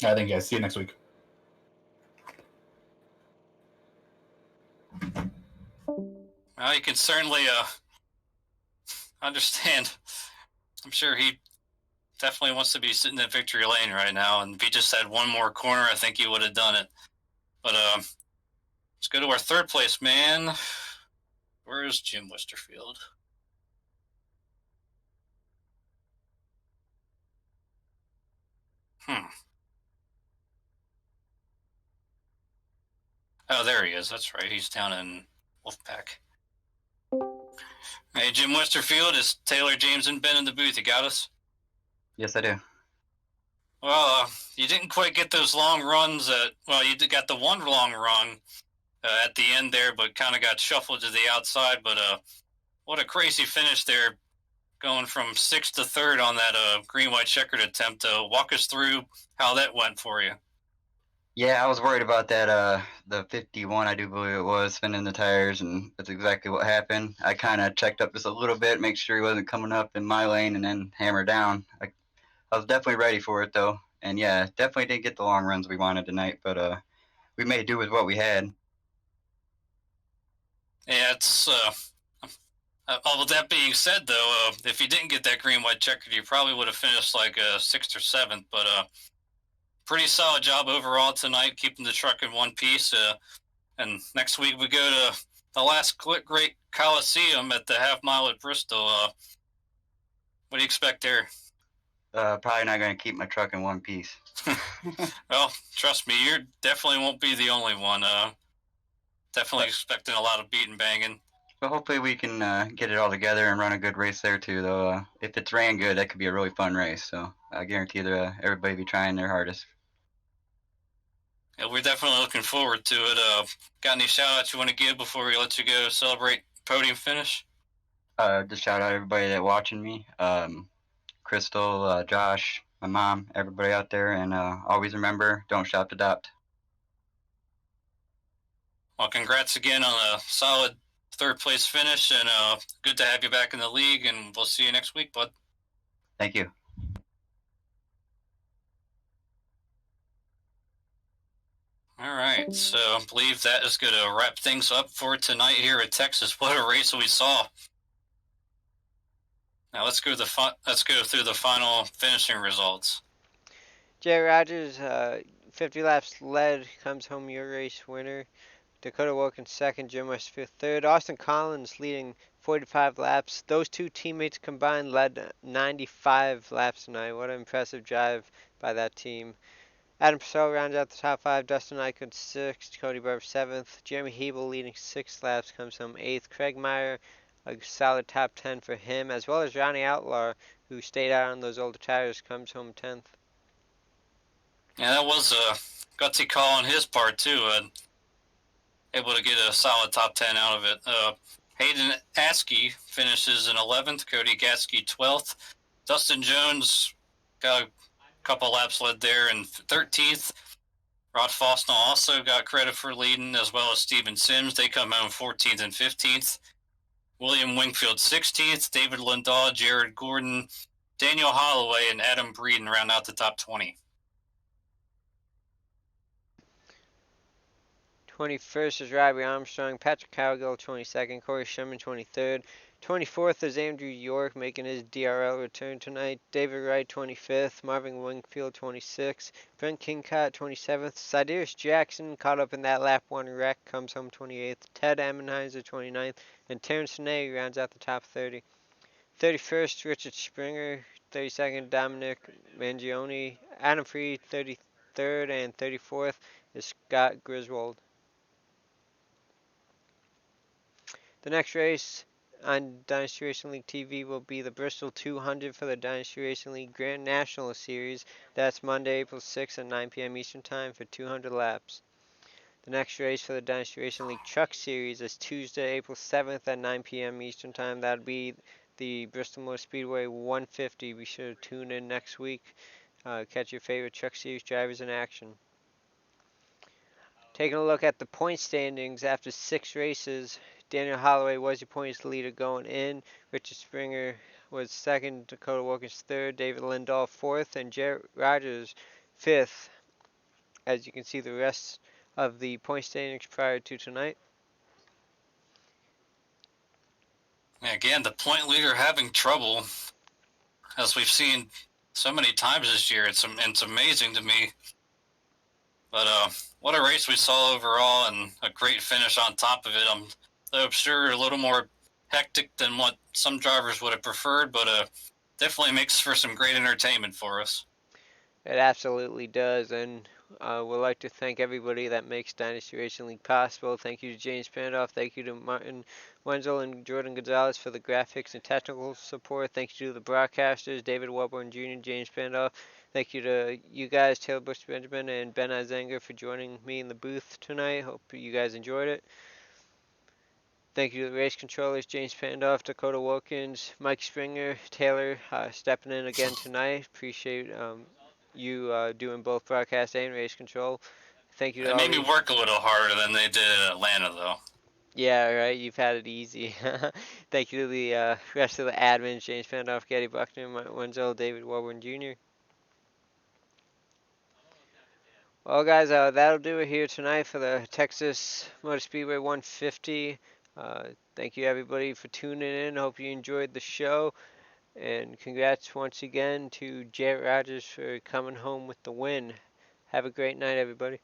G: I think, guys. See you next week.
B: Well, you can certainly understand. I'm sure he definitely wants to be sitting in victory lane right now, and if he just had one more corner, I think he would have done it. But let's go to our 3rd place man. Where is Jim Westerfield? Oh, there he is. That's right. He's down in Wolfpack. Hey, Jim Westerfield, is Taylor, James, and Ben in the booth? You got us?
E: Yes, I do.
B: Well, you didn't quite get those long runs. You got the one long run at the end there, but kind of got shuffled to the outside. But what a crazy finish there, going from 6th to 3rd on that green-white checkered attempt. Walk us through how that went for you.
E: Yeah, I was worried about that, the 51, I do believe it was, spinning the tires, and that's exactly what happened. I kind of checked up just a little bit, make sure he wasn't coming up in my lane, and then hammer down. I was definitely ready for it, though. And, yeah, definitely didn't get the long runs we wanted tonight, but we made do with what we had.
B: Yeah, it's... with that being said, though, if you didn't get that green-white checkered, you probably would have finished like 6th or 7th, but... pretty solid job overall tonight, keeping the truck in one piece. And next week we go to the Last Great Coliseum at the half mile at Bristol. What do you expect there?
E: Probably not going to keep my truck in one piece.
B: Well, trust me, you definitely won't be the only one. Definitely expecting a lot of beating banging.
E: But hopefully we can get it all together and run a good race there too. Though if it's ran good, that could be a really fun race. So I guarantee that everybody be trying their hardest.
B: Yeah, we're definitely looking forward to it. Got any shout outs you want to give before we let you go celebrate podium finish?
E: Just shout out everybody that watching me. Crystal, Josh, my mom, everybody out there, and always remember, don't shop, adopt.
B: Well, congrats again on a solid third place finish, and good to have you back in the league, and we'll see you next week, bud.
E: Thank you.
B: All right, so I believe that is going to wrap things up for tonight here at Texas. What a race we saw! Now let's go through the final finishing results.
A: Jay Rogers, 50 laps led, comes home your race winner. Dakota Wilkins second, Jim West third. Austin Collins leading 45 laps. Those two teammates combined led 95 laps tonight. What an impressive drive by that team. Adam Purcell rounds out the top five. Dustin Eichert sixth. Cody Barber seventh. Jeremy Hebel leading 6 laps comes home eighth. Craig Meyer, a solid top 10 for him, as well as Ronnie Outlaw, who stayed out on those older tires, comes home 10th.
B: Yeah, that was a gutsy call on his part too. Able to get a solid top 10 out of it. Hayden Askey finishes in 11th. Cody Gatsky 12th. Dustin Jones got a couple laps led there in 13th. Rod Fosnall also got credit for leading, as well as Steven Sims. They come home 14th and 15th. William Wingfield 16th. David Lindahl, Jared Gordon, Daniel Holloway, and Adam Breeden round out the top 20.
A: 21st is Robbie Armstrong, Patrick Cowgill 22nd, Corey Sherman 23rd. 24th is Andrew York making his DRL return tonight. David Wright 25th, Marvin Wingfield 26th, Brent Kingcott 27th. Siderius Jackson caught up in that lap 1 wreck, comes home 28th. Ted Ammenheiser 29th, and Terrence Ney rounds out the top 30. 31st, Richard Springer. 32nd, Dominic Mangione. Adam Freed 33rd, and 34th is Scott Griswold. The next race on Dynasty Racing League TV will be the Bristol 200 for the Dynasty Racing League Grand National Series. That's Monday, April 6th at 9 p.m. Eastern Time for 200 laps. The next race for the Dynasty Racing League Truck Series is Tuesday, April 7th at 9 p.m. Eastern Time. That'll be the Bristol Motor Speedway 150. Be sure to tune in next week. Catch your favorite Truck Series drivers in action. Taking a look at the point standings after 6 races, Daniel Holloway was your points leader going in. Richard Springer was second, Dakota Wilkins third, David Lindahl fourth, and Jarrett Rogers fifth. As you can see, the rest of the point standings prior to tonight.
B: Again, the point leader having trouble, as we've seen so many times this year. It's amazing to me. But what a race we saw overall, and a great finish on top of it. I'm sure a little more hectic than what some drivers would have preferred, but definitely makes for some great entertainment for us.
A: It absolutely does, and we'd like to thank everybody that makes Dynasty Racing League possible. Thank you to James Pandoff. Thank you to Martin Wenzel and Jordan Gonzalez for the graphics and technical support. Thank you to the broadcasters, David Wellborn Jr., James Pandoff. Thank you to you guys, Taylor Bush Benjamin and Ben Izanger, for joining me in the booth tonight. Hope you guys enjoyed it. Thank you to the race controllers, James Pandoff, Dakota Wilkins, Mike Springer, Taylor, stepping in again tonight. Appreciate you doing both broadcast and race control. Thank you to
B: It
A: all
B: made me work a little harder than they did in Atlanta, though.
A: Yeah, right. You've had it easy. Thank you to the rest of the admins, James Pandoff, Getty Buckner, Mike Wenzel, David Warburn Jr. Well, guys, that'll do it here tonight for the Texas Motor Speedway 150. Thank you, everybody, for tuning in. Hope you enjoyed the show. And congrats once again to Jarrett Rogers for coming home with the win. Have a great night, everybody.